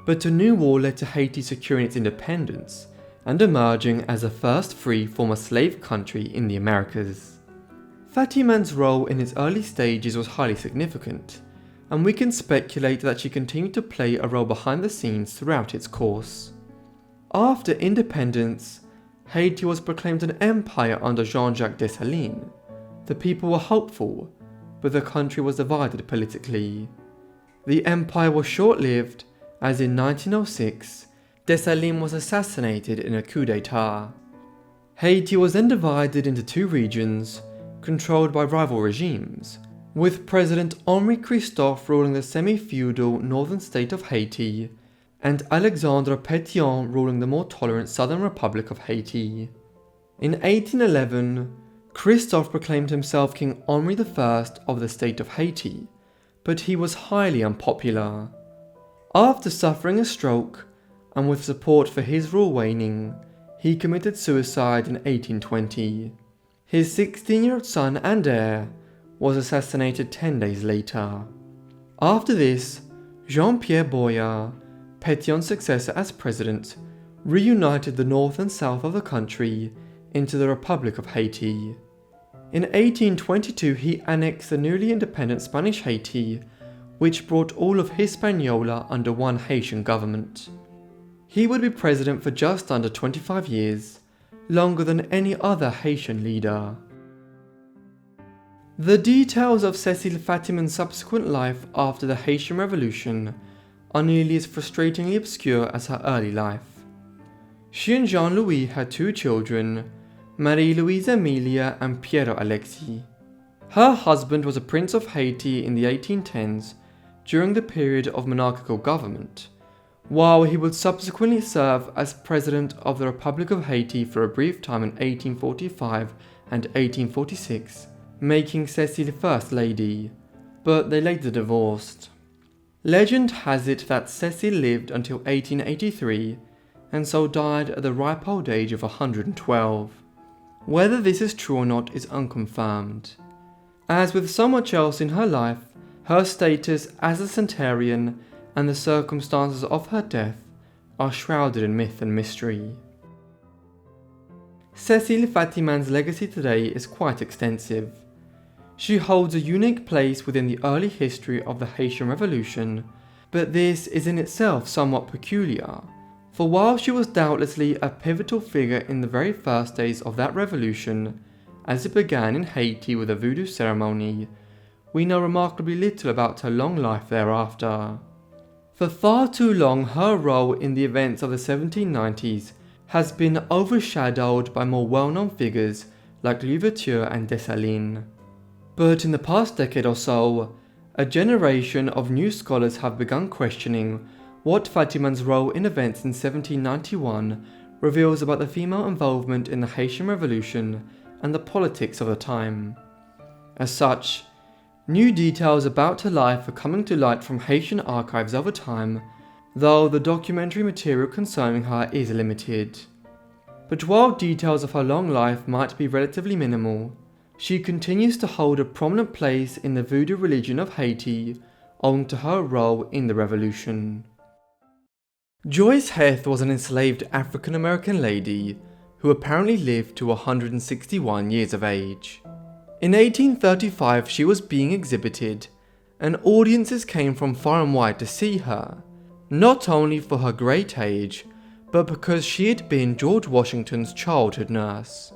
but a new war led to Haiti securing its independence and emerging as the first free former slave country in the Americas. Fatiman's role in its early stages was highly significant, and we can speculate that she continued to play a role behind the scenes throughout its course. After independence, Haiti was proclaimed an empire under Jean-Jacques Dessalines. The people were hopeful, but the country was divided politically. The empire was short-lived, as in 1906, Dessalines was assassinated in a coup d'etat. Haiti was then divided into two regions, controlled by rival regimes, with President Henri Christophe ruling the semi-feudal northern state of Haiti, and Alexandre Pétion ruling the more tolerant Southern Republic of Haiti. In 1811, Christophe proclaimed himself King Henri I of the state of Haiti, but he was highly unpopular. After suffering a stroke, and with support for his rule waning, he committed suicide in 1820. His 16-year-old son and heir was assassinated 10 days later. After this, Jean-Pierre Boyard, Pétion's successor as president, reunited the north and south of the country into the Republic of Haiti. In 1822 he annexed the newly independent Spanish Haiti, which brought all of Hispaniola under one Haitian government. He would be president for just under 25 years, longer than any other Haitian leader. The details of Cecile Fatiman's subsequent life after the Haitian Revolution are nearly as frustratingly obscure as her early life. She and Jean-Louis had two children, Marie-Louise Emilia and Piero Alexis. Her husband was a prince of Haiti in the 1810s, during the period of monarchical government, while he would subsequently serve as President of the Republic of Haiti for a brief time in 1845 and 1846, making Cecile First Lady, but they later divorced. Legend has it that Cecile lived until 1883 and so died at the ripe old age of 112. Whether this is true or not is unconfirmed. As with so much else in her life, her status as a centenarian and the circumstances of her death are shrouded in myth and mystery. Cecile Fatiman's legacy today is quite extensive. She holds a unique place within the early history of the Haitian Revolution, but this is in itself somewhat peculiar, for while she was doubtlessly a pivotal figure in the very first days of that revolution, as it began in Haiti with a voodoo ceremony, we know remarkably little about her long life thereafter. For far too long, her role in the events of the 1790s has been overshadowed by more well-known figures like Louverture and Dessalines. But in the past decade or so, a generation of new scholars have begun questioning what Fatiman's role in events in 1791 reveals about the female involvement in the Haitian Revolution and the politics of the time. As such, new details about her life are coming to light from Haitian archives over time, though the documentary material concerning her is limited. But while details of her long life might be relatively minimal, she continues to hold a prominent place in the voodoo religion of Haiti owing to her role in the revolution. Joice Heth was an enslaved African American lady who apparently lived to 161 years of age. In 1835 she was being exhibited, and audiences came from far and wide to see her, not only for her great age, but because she had been George Washington's childhood nurse.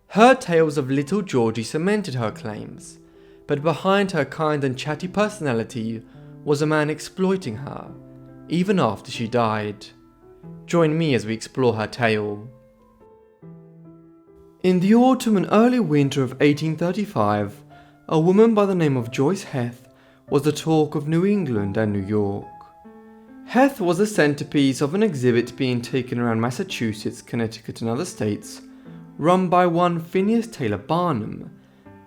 Her tales of little Georgie cemented her claims, but behind her kind and chatty personality was a man exploiting her, even after she died. Join me as we explore her tale. In the autumn and early winter of 1835, a woman by the name of Joice Heth was the talk of New England and New York. Heth was the centerpiece of an exhibit being taken around Massachusetts, Connecticut and other states, run by one Phineas Taylor Barnum,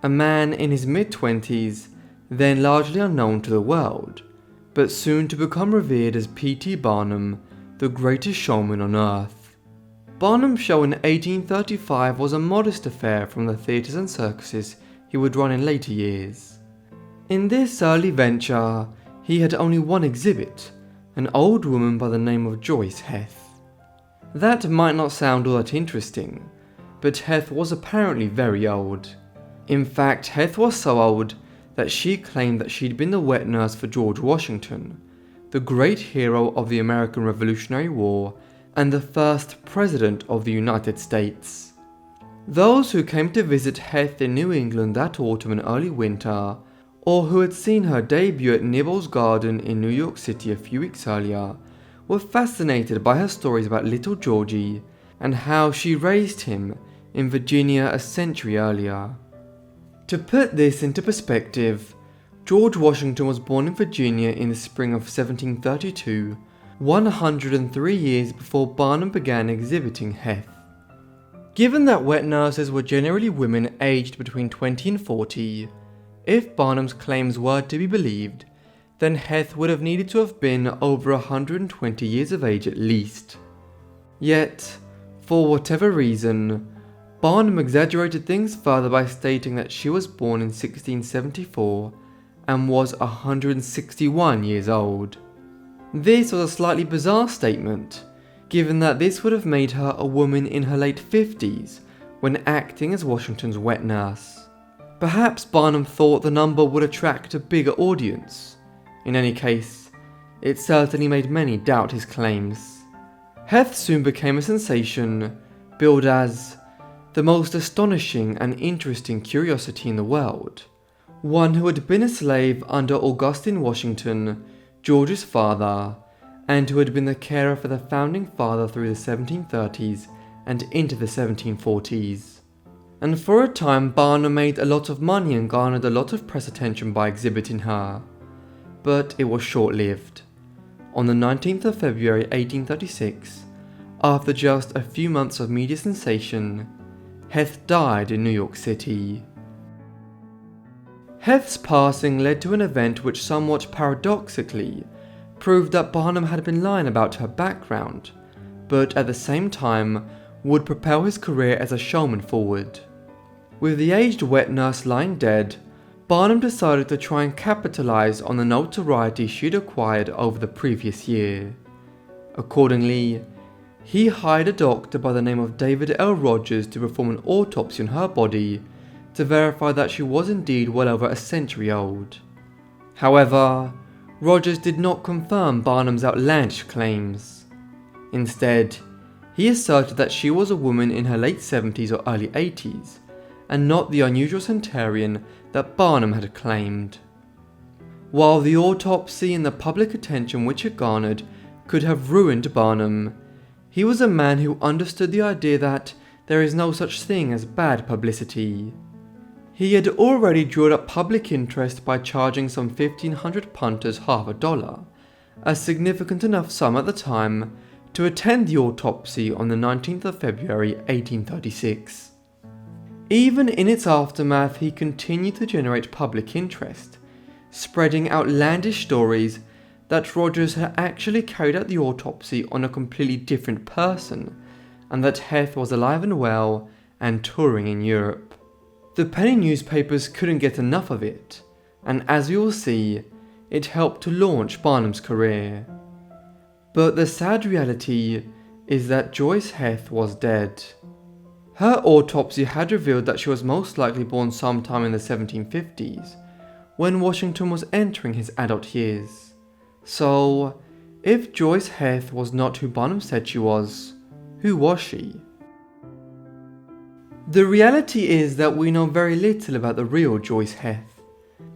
a man in his mid-20s, then largely unknown to the world, but soon to become revered as P.T. Barnum, the greatest showman on earth. Barnum's show in 1835 was a modest affair from the theatres and circuses he would run in later years. In this early venture, he had only one exhibit, an old woman by the name of Joice Heth. That might not sound all that interesting, but Heth was apparently very old. In fact, Heth was so old that she claimed that she'd been the wet nurse for George Washington, the great hero of the American Revolutionary War and the first President of the United States. Those who came to visit Heth in New England that autumn and early winter, or who had seen her debut at Nibbles Garden in New York City a few weeks earlier, were fascinated by her stories about little Georgie and how she raised him in Virginia a century earlier. To put this into perspective, George Washington was born in Virginia in the spring of 1732, 103 years before Barnum began exhibiting Heth. Given that wet nurses were generally women aged between 20 and 40, if Barnum's claims were to be believed, then Heth would have needed to have been over 120 years of age at least. Yet, for whatever reason, Barnum exaggerated things further by stating that she was born in 1674 and was 161 years old. This was a slightly bizarre statement, given that this would have made her a woman in her late 50s when acting as Washington's wet nurse. Perhaps Barnum thought the number would attract a bigger audience. In any case, it certainly made many doubt his claims. Heth soon became a sensation, billed as the most astonishing and interesting curiosity in the world, one who had been a slave under Augustine Washington, George's father, and who had been the carer for the founding father through the 1730s and into the 1740s. And for a time Barnum made a lot of money and garnered a lot of press attention by exhibiting her. but it was short-lived. On the 19th of February 1836, after just a few months of media sensation, Heth died in New York City. Heth's passing led to an event which somewhat paradoxically proved that Barnum had been lying about her background, but at the same time would propel his career as a showman forward. With the aged wet nurse lying dead, Barnum decided to try and capitalize on the notoriety she'd acquired over the previous year. Accordingly, he hired a doctor by the name of David L. Rogers to perform an autopsy on her body to verify that she was indeed well over a century old. However, Rogers did not confirm Barnum's outlandish claims. Instead, he asserted that she was a woman in her late 70s or early 80s, and not the unusual centenarian that Barnum had claimed. While the autopsy and the public attention which it garnered could have ruined Barnum, he was a man who understood the idea that there is no such thing as bad publicity. He had already drawn up public interest by charging some 1,500 punters $50, a significant enough sum at the time to attend the autopsy on the 19th of February 1836. Even in its aftermath, he continued to generate public interest, spreading outlandish stories that Rogers had actually carried out the autopsy on a completely different person, and that Heth was alive and well and touring in Europe. The penny newspapers couldn't get enough of it, and as we will see, it helped to launch Barnum's career. But the sad reality is that Joice Heth was dead. Her autopsy had revealed that she was most likely born sometime in the 1750s, when Washington was entering his adult years. So, if Joice Heth was not who Barnum said she was, who was she? The reality is that we know very little about the real Joice Heth,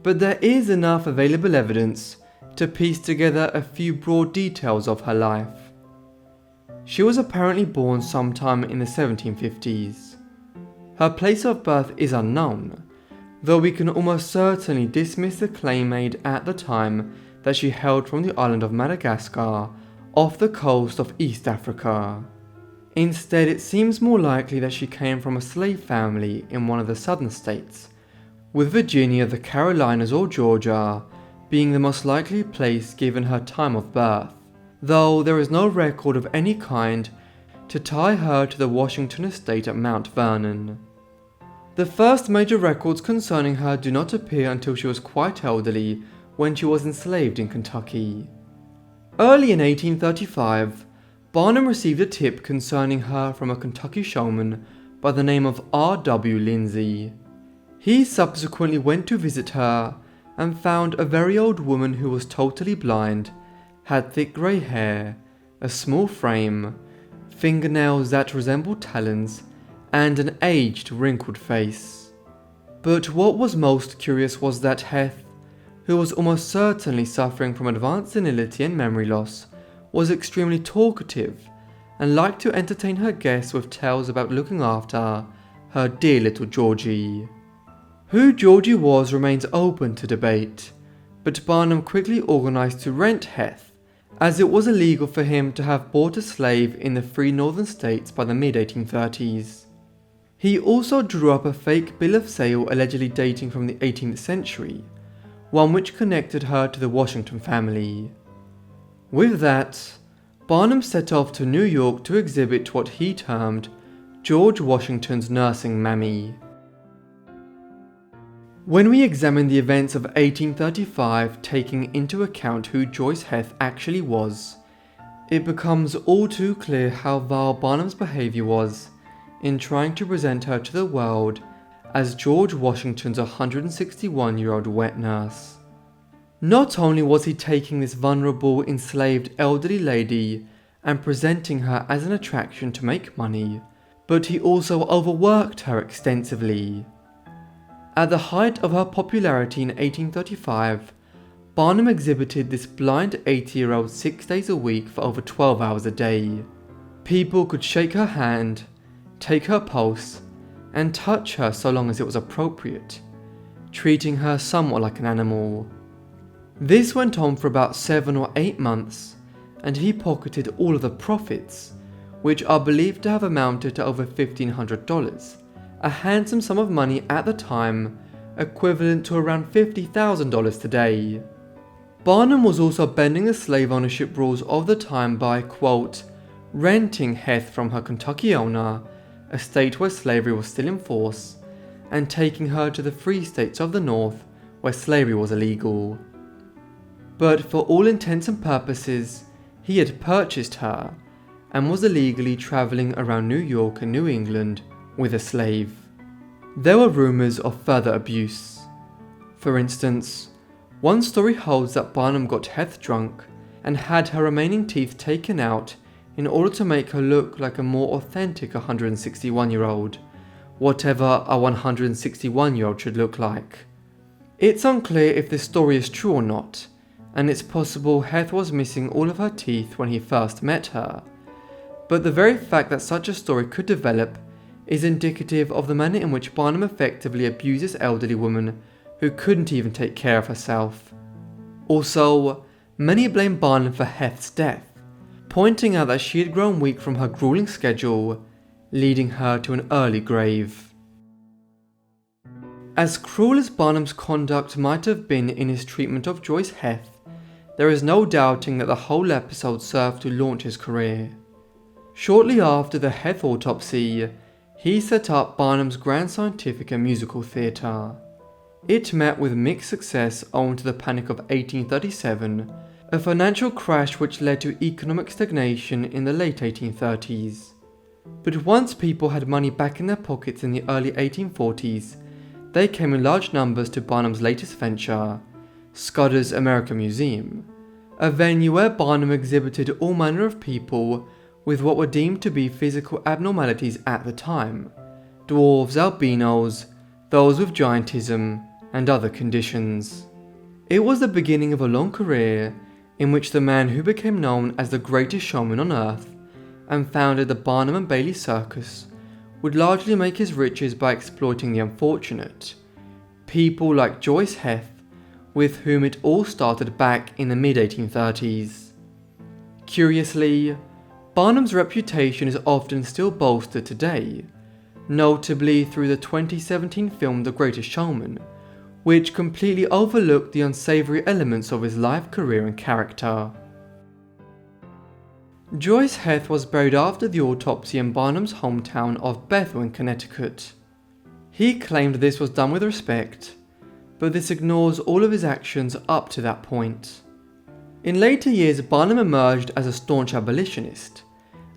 but there is enough available evidence to piece together a few broad details of her life. She was apparently born sometime in the 1750s. Her place of birth is unknown, though we can almost certainly dismiss the claim made at the time that she hailed from the island of Madagascar off the coast of East Africa. Instead, it seems more likely that she came from a slave family in one of the southern states, with Virginia, the Carolinas or Georgia being the most likely place given her time of birth, though there is no record of any kind to tie her to the Washington estate at Mount Vernon. The first major records concerning her do not appear until she was quite elderly, when she was enslaved in Kentucky. Early in 1835, Barnum received a tip concerning her from a Kentucky showman by the name of R.W. Lindsay. He subsequently went to visit her and found a very old woman who was totally blind, had thick grey hair, a small frame, fingernails that resembled talons, and an aged, wrinkled face. But what was most curious was that Heth, who was almost certainly suffering from advanced senility and memory loss, was extremely talkative and liked to entertain her guests with tales about looking after her dear little Georgie. Who Georgie was remains open to debate, but Barnum quickly organised to rent Heth, as it was illegal for him to have bought a slave in the free northern states by the mid-1830s. He also drew up a fake bill of sale allegedly dating from the 18th century, one which connected her to the Washington family. With that, Barnum set off to New York to exhibit what he termed George Washington's nursing mammy. When we examine the events of 1835 taking into account who Joice Heth actually was, it becomes all too clear how vile Barnum's behaviour was in trying to present her to the world as George Washington's 161-year-old wet nurse. Not only was he taking this vulnerable, enslaved elderly lady and presenting her as an attraction to make money, but he also overworked her extensively. At the height of her popularity in 1835, Barnum exhibited this blind 80-year-old 6 days a week for over 12 hours a day. People could shake her hand, take her pulse, and touch her so long as it was appropriate, treating her somewhat like an animal. This went on for about 7 or 8 months, and he pocketed all of the profits, which are believed to have amounted to over $1,500, a handsome sum of money at the time, equivalent to around $50,000 today. Barnum was also bending the slave ownership rules of the time by, quote, renting Heth from her Kentucky owner, a state where slavery was still in force, and taking her to the free states of the North where slavery was illegal. But for all intents and purposes, he had purchased her and was illegally travelling around New York and New England with a slave. There were rumours of further abuse. For instance, one story holds that Barnum got Heth drunk and had her remaining teeth taken out in order to make her look like a more authentic 161-year-old, whatever a 161-year-old should look like. It's unclear if this story is true or not, and it's possible Heth was missing all of her teeth when he first met her, but the very fact that such a story could develop is indicative of the manner in which Barnum effectively abused this elderly woman who couldn't even take care of herself. Also, many blame Barnum for Heth's death, pointing out that she had grown weak from her grueling schedule, leading her to an early grave. As cruel as Barnum's conduct might have been in his treatment of Joice Heth, there is no doubting that the whole episode served to launch his career. Shortly after the Heth autopsy, he set up Barnum's Grand Scientific and Musical Theatre. It met with mixed success owing to the Panic of 1837, a financial crash which led to economic stagnation in the late 1830s. But once people had money back in their pockets in the early 1840s, they came in large numbers to Barnum's latest venture, Scudder's American Museum, a venue where Barnum exhibited all manner of people with what were deemed to be physical abnormalities at the time: dwarves, albinos, those with giantism, and other conditions. It was the beginning of a long career in which the man who became known as the greatest showman on earth and founded the Barnum and Bailey Circus would largely make his riches by exploiting the unfortunate, people like Joice Heth, with whom it all started back in the mid-1830s. Curiously, Barnum's reputation is often still bolstered today, notably through the 2017 film The Greatest Showman, which completely overlooked the unsavoury elements of his life, career and character. Joice Heth was buried after the autopsy in Barnum's hometown of Bethel in Connecticut. He claimed this was done with respect, but this ignores all of his actions up to that point. In later years, Barnum emerged as a staunch abolitionist,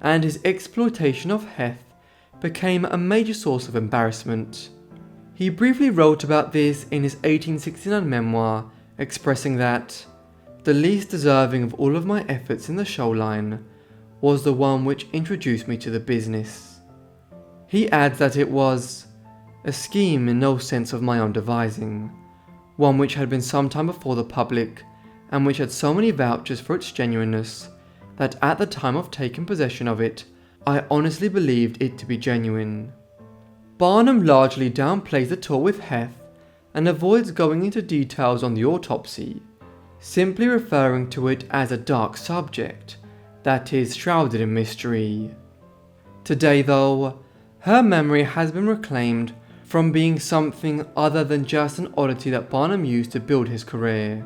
and his exploitation of Heth became a major source of embarrassment. He briefly wrote about this in his 1869 memoir, expressing that the least deserving of all of my efforts in the show line was the one which introduced me to the business. He adds that it was a scheme in no sense of my own devising, one which had been some time before the public and which had so many vouchers for its genuineness that at the time of taking possession of it, I honestly believed it to be genuine. Barnum largely downplays the tour with Heth and avoids going into details on the autopsy, simply referring to it as a dark subject that is shrouded in mystery. Today though, her memory has been reclaimed from being something other than just an oddity that Barnum used to build his career.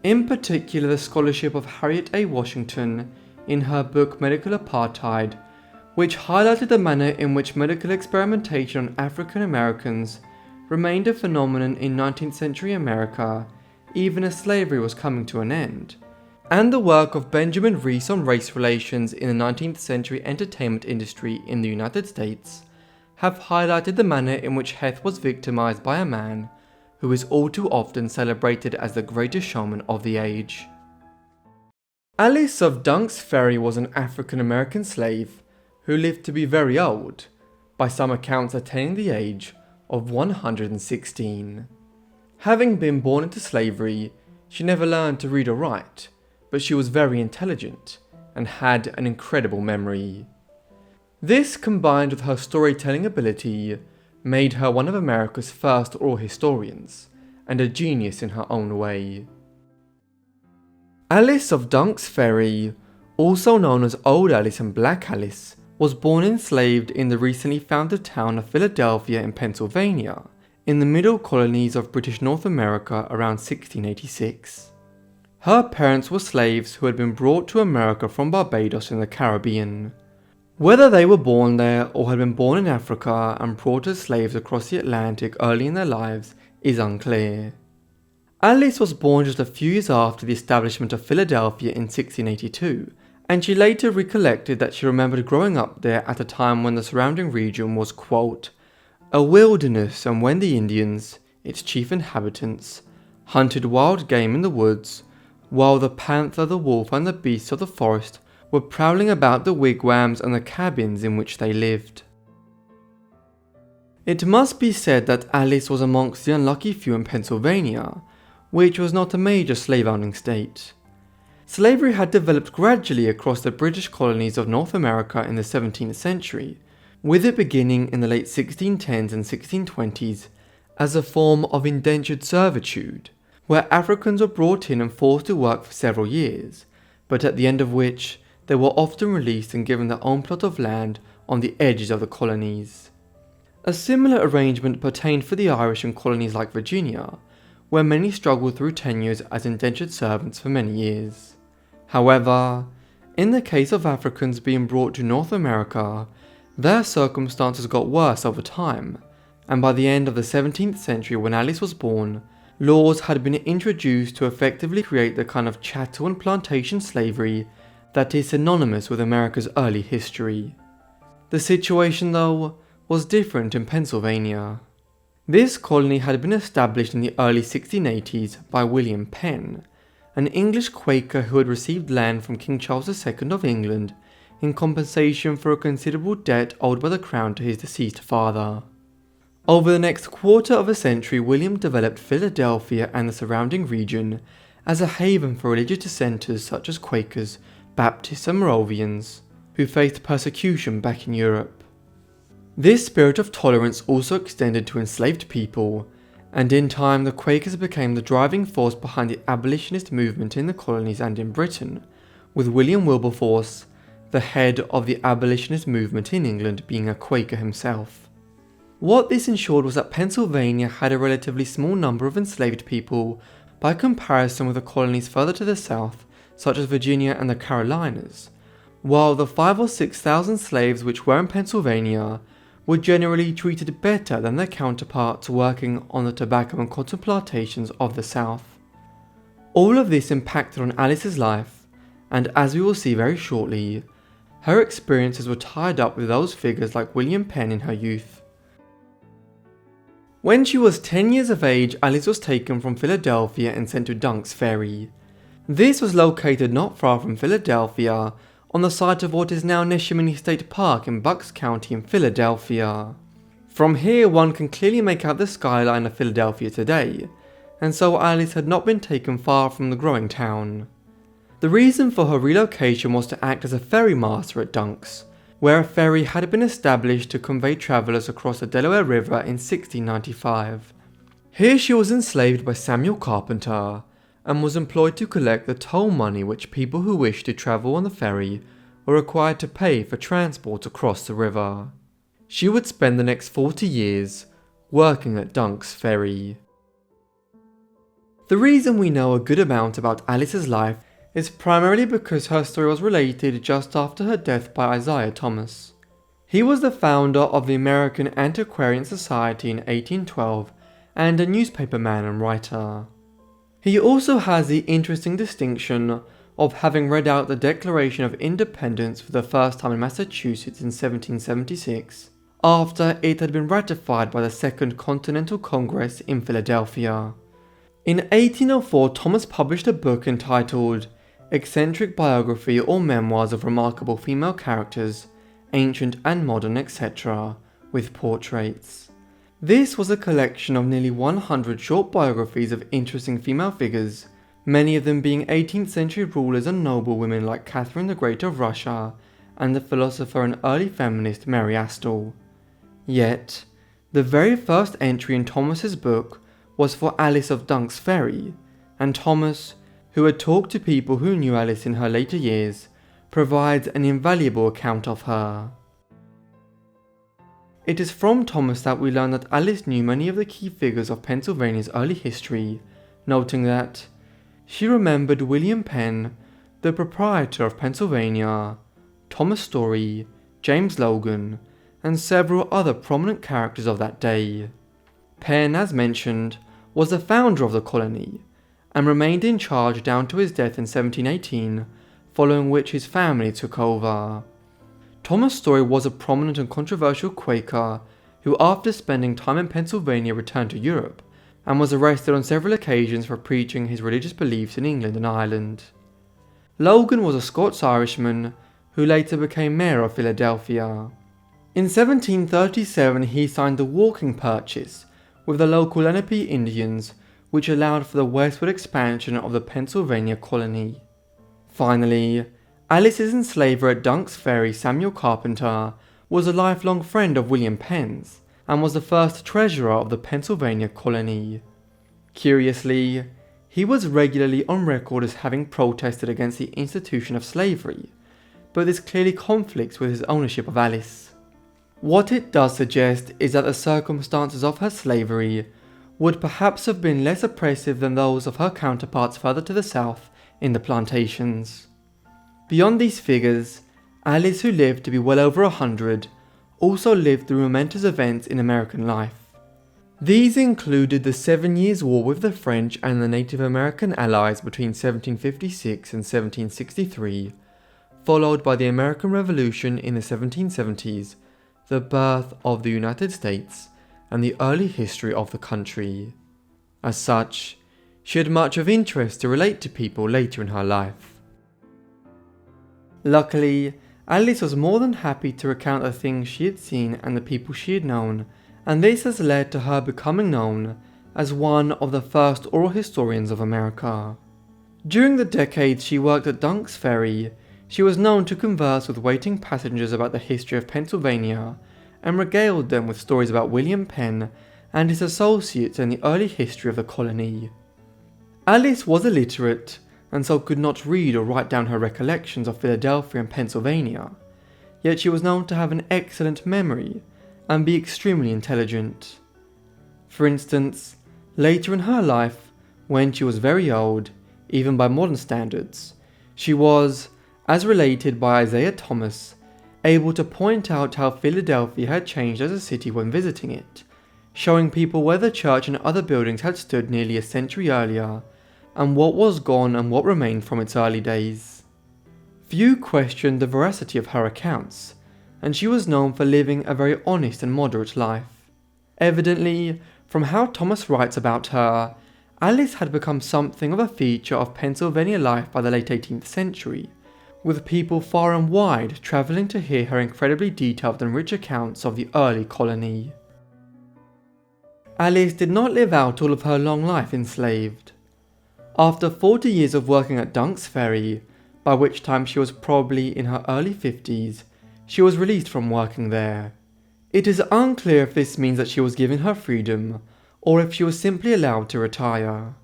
In particular, the scholarship of Harriet A. Washington in her book Medical Apartheid, which highlighted the manner in which medical experimentation on African Americans remained a phenomenon in 19th century America, even as slavery was coming to an end, and the work of Benjamin Reese on race relations in the 19th century entertainment industry in the United States, have highlighted the manner in which Heth was victimized by a man who is all too often celebrated as the greatest showman of the age. Alice of Dunk's Ferry was an African American slave who lived to be very old, by some accounts attaining the age of 116. Having been born into slavery, she never learned to read or write, but she was very intelligent and had an incredible memory. This, combined with her storytelling ability, made her one of America's first oral historians, and a genius in her own way. Alice of Dunk's Ferry, also known as Old Alice and Black Alice, was born enslaved in the recently founded town of Philadelphia in Pennsylvania, in the middle colonies of British North America around 1686. Her parents were slaves who had been brought to America from Barbados in the Caribbean. Whether they were born there or had been born in Africa and brought as slaves across the Atlantic early in their lives is unclear. Alice was born just a few years after the establishment of Philadelphia in 1682, and she later recollected that she remembered growing up there at a time when the surrounding region was, quote, a wilderness, and when the Indians, its chief inhabitants, hunted wild game in the woods, while the panther, the wolf, and the beasts of the forest were prowling about the wigwams and the cabins in which they lived. It must be said that Alice was amongst the unlucky few in Pennsylvania, which was not a major slave-owning state. Slavery had developed gradually across the British colonies of North America in the 17th century, with it beginning in the late 1610s and 1620s as a form of indentured servitude, where Africans were brought in and forced to work for several years, but at the end of which they were often released and given their own plot of land on the edges of the colonies. A similar arrangement pertained for the Irish in colonies like Virginia, where many struggled through tenures as indentured servants for many years. However, in the case of Africans being brought to North America, their circumstances got worse over time, and by the end of the 17th century when Alice was born, laws had been introduced to effectively create the kind of chattel and plantation slavery that is synonymous with America's early history. The situation, though, was different in Pennsylvania. This colony had been established in the early 1680s by William Penn, an English Quaker who had received land from King Charles II of England in compensation for a considerable debt owed by the crown to his deceased father. Over the next quarter of a century, William developed Philadelphia and the surrounding region as a haven for religious dissenters such as Quakers, Baptists and Moravians, who faced persecution back in Europe. This spirit of tolerance also extended to enslaved people, and in time the Quakers became the driving force behind the abolitionist movement in the colonies and in Britain, with William Wilberforce, the head of the abolitionist movement in England, being a Quaker himself. What this ensured was that Pennsylvania had a relatively small number of enslaved people by comparison with the colonies further to the south, such as Virginia and the Carolinas, while the 5,000 or 6,000 slaves which were in Pennsylvania were generally treated better than their counterparts working on the tobacco and cotton plantations of the South. All of this impacted on Alice's life, and as we will see very shortly, her experiences were tied up with those figures like William Penn in her youth. When she was 10 years of age, Alice was taken from Philadelphia and sent to Dunk's Ferry. This was located not far from Philadelphia, on the site of what is now Neshaminy State Park in Bucks County in Philadelphia. From here one can clearly make out the skyline of Philadelphia today, and so Alice had not been taken far from the growing town. The reason for her relocation was to act as a ferry master at Dunk's, where a ferry had been established to convey travellers across the Delaware River in 1695. Here she was enslaved by Samuel Carpenter, and was employed to collect the toll money which people who wished to travel on the ferry were required to pay for transport across the river. She would spend the next 40 years working at Dunk's Ferry. The reason we know a good amount about Alice's life is primarily because her story was related just after her death by Isaiah Thomas. He was the founder of the American Antiquarian Society in 1812 and a newspaperman and writer. He also has the interesting distinction of having read out the Declaration of Independence for the first time in Massachusetts in 1776, after it had been ratified by the Second Continental Congress in Philadelphia. In 1804, Thomas published a book entitled Eccentric Biography or Memoirs of Remarkable Female Characters, Ancient and Modern, etc., with portraits. This was a collection of nearly 100 short biographies of interesting female figures, many of them being 18th century rulers and noblewomen like Catherine the Great of Russia and the philosopher and early feminist Mary Astle. Yet, the very first entry in Thomas's book was for Alice of Dunk's Ferry, and Thomas, who had talked to people who knew Alice in her later years, provides an invaluable account of her. It is from Thomas that we learn that Alice knew many of the key figures of Pennsylvania's early history, noting that she remembered William Penn, the proprietor of Pennsylvania, Thomas Story, James Logan, and several other prominent characters of that day. Penn, as mentioned, was the founder of the colony, and remained in charge down to his death in 1718, following which his family took over. Thomas Story was a prominent and controversial Quaker who, after spending time in Pennsylvania, returned to Europe, and was arrested on several occasions for preaching his religious beliefs in England and Ireland. Logan was a Scots-Irishman who later became mayor of Philadelphia. In 1737 he signed the walking purchase with the local Lenape Indians, which allowed for the westward expansion of the Pennsylvania colony. Finally, Alice's enslaver at Dunk's Ferry, Samuel Carpenter, was a lifelong friend of William Penn's, and was the first treasurer of the Pennsylvania colony. Curiously, he was regularly on record as having protested against the institution of slavery, but this clearly conflicts with his ownership of Alice. What it does suggest is that the circumstances of her slavery would perhaps have been less oppressive than those of her counterparts further to the south in the plantations. Beyond these figures, Alice, who lived to be well over 100, also lived through momentous events in American life. These included the 7 Years' War with the French and the Native American allies between 1756 and 1763, followed by the American Revolution in the 1770s, the birth of the United States, and the early history of the country. As such, she had much of interest to relate to people later in her life. Luckily, Alice was more than happy to recount the things she had seen and the people she had known, and this has led to her becoming known as one of the first oral historians of America. During the decades she worked at Dunk's Ferry, she was known to converse with waiting passengers about the history of Pennsylvania, and regaled them with stories about William Penn and his associates in the early history of the colony. Alice was illiterate, and so could not read or write down her recollections of Philadelphia and Pennsylvania, yet she was known to have an excellent memory and be extremely intelligent. For instance, later in her life, when she was very old, even by modern standards, she was, as related by Isaiah Thomas, able to point out how Philadelphia had changed as a city when visiting it, showing people where the church and other buildings had stood nearly a century earlier, and what was gone and what remained from its early days. Few questioned the veracity of her accounts, and she was known for living a very honest and moderate life. Evidently, from how Thomas writes about her, Alice had become something of a feature of Pennsylvania life by the late 18th century, with people far and wide travelling to hear her incredibly detailed and rich accounts of the early colony. Alice did not live out all of her long life enslaved. After 40 years of working at Dunk's Ferry, by which time she was probably in her early 50s, she was released from working there. It is unclear if this means that she was given her freedom, or if she was simply allowed to retire.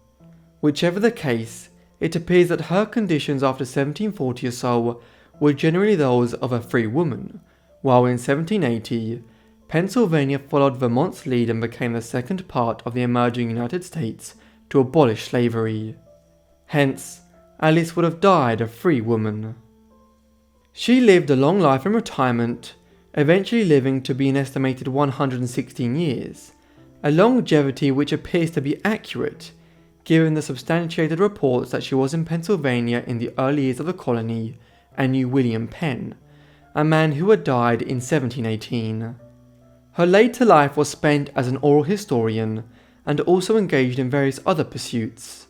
Whichever the case, it appears that her conditions after 1740 or so were generally those of a free woman, while in 1780, Pennsylvania followed Vermont's lead and became the second part of the emerging United States to abolish slavery. Hence, Alice would have died a free woman. She lived a long life in retirement, eventually living to be an estimated 116 years, a longevity which appears to be accurate, given the substantiated reports that she was in Pennsylvania in the early years of the colony and knew William Penn, a man who had died in 1718. Her later life was spent as an oral historian, and also engaged in various other pursuits.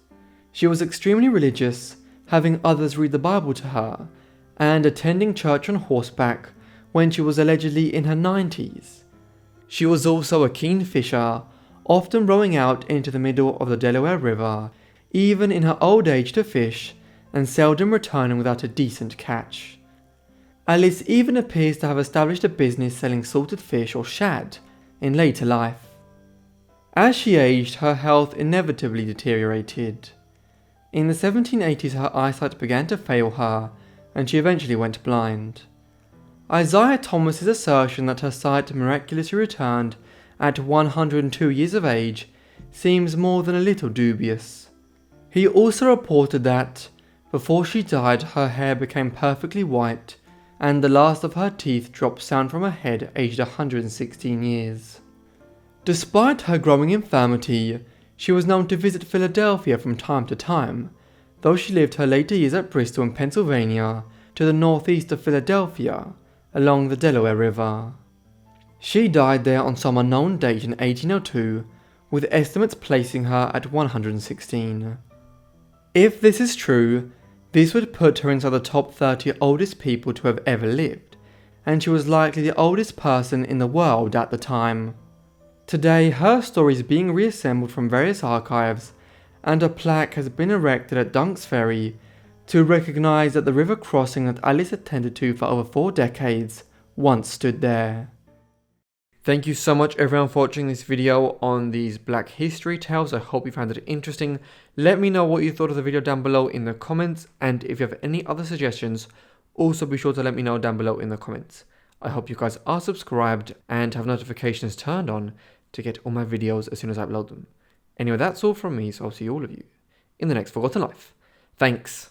She was extremely religious, having others read the Bible to her, and attending church on horseback when she was allegedly in her 90s. She was also a keen fisher, often rowing out into the middle of the Delaware River, even in her old age to fish, and seldom returning without a decent catch. Alice even appears to have established a business selling salted fish or shad in later life. As she aged, her health inevitably deteriorated. In the 1780s, her eyesight began to fail her, and she eventually went blind. Isaiah Thomas's assertion that her sight miraculously returned at 102 years of age seems more than a little dubious. He also reported that, before she died, her hair became perfectly white, and the last of her teeth dropped down from her head aged 116 years. Despite her growing infirmity, she was known to visit Philadelphia from time to time, though she lived her later years at Bristol in Pennsylvania, to the northeast of Philadelphia, along the Delaware River. She died there on some unknown date in 1802, with estimates placing her at 116. If this is true, this would put her inside the top 30 oldest people to have ever lived, and she was likely the oldest person in the world at the time. Today, her story is being reassembled from various archives, and a plaque has been erected at Dunk's Ferry to recognise that the river crossing that Alice attended to for over 4 decades once stood there. Thank you so much everyone for watching this video on these Black History tales. I hope you found it interesting. Let me know what you thought of the video down below in the comments, and if you have any other suggestions, also be sure to let me know down below in the comments. I hope you guys are subscribed and have notifications turned on to get all my videos as soon as I upload them. Anyway, that's all from me, so I'll see all of you in the next Forgotten Life. Thanks.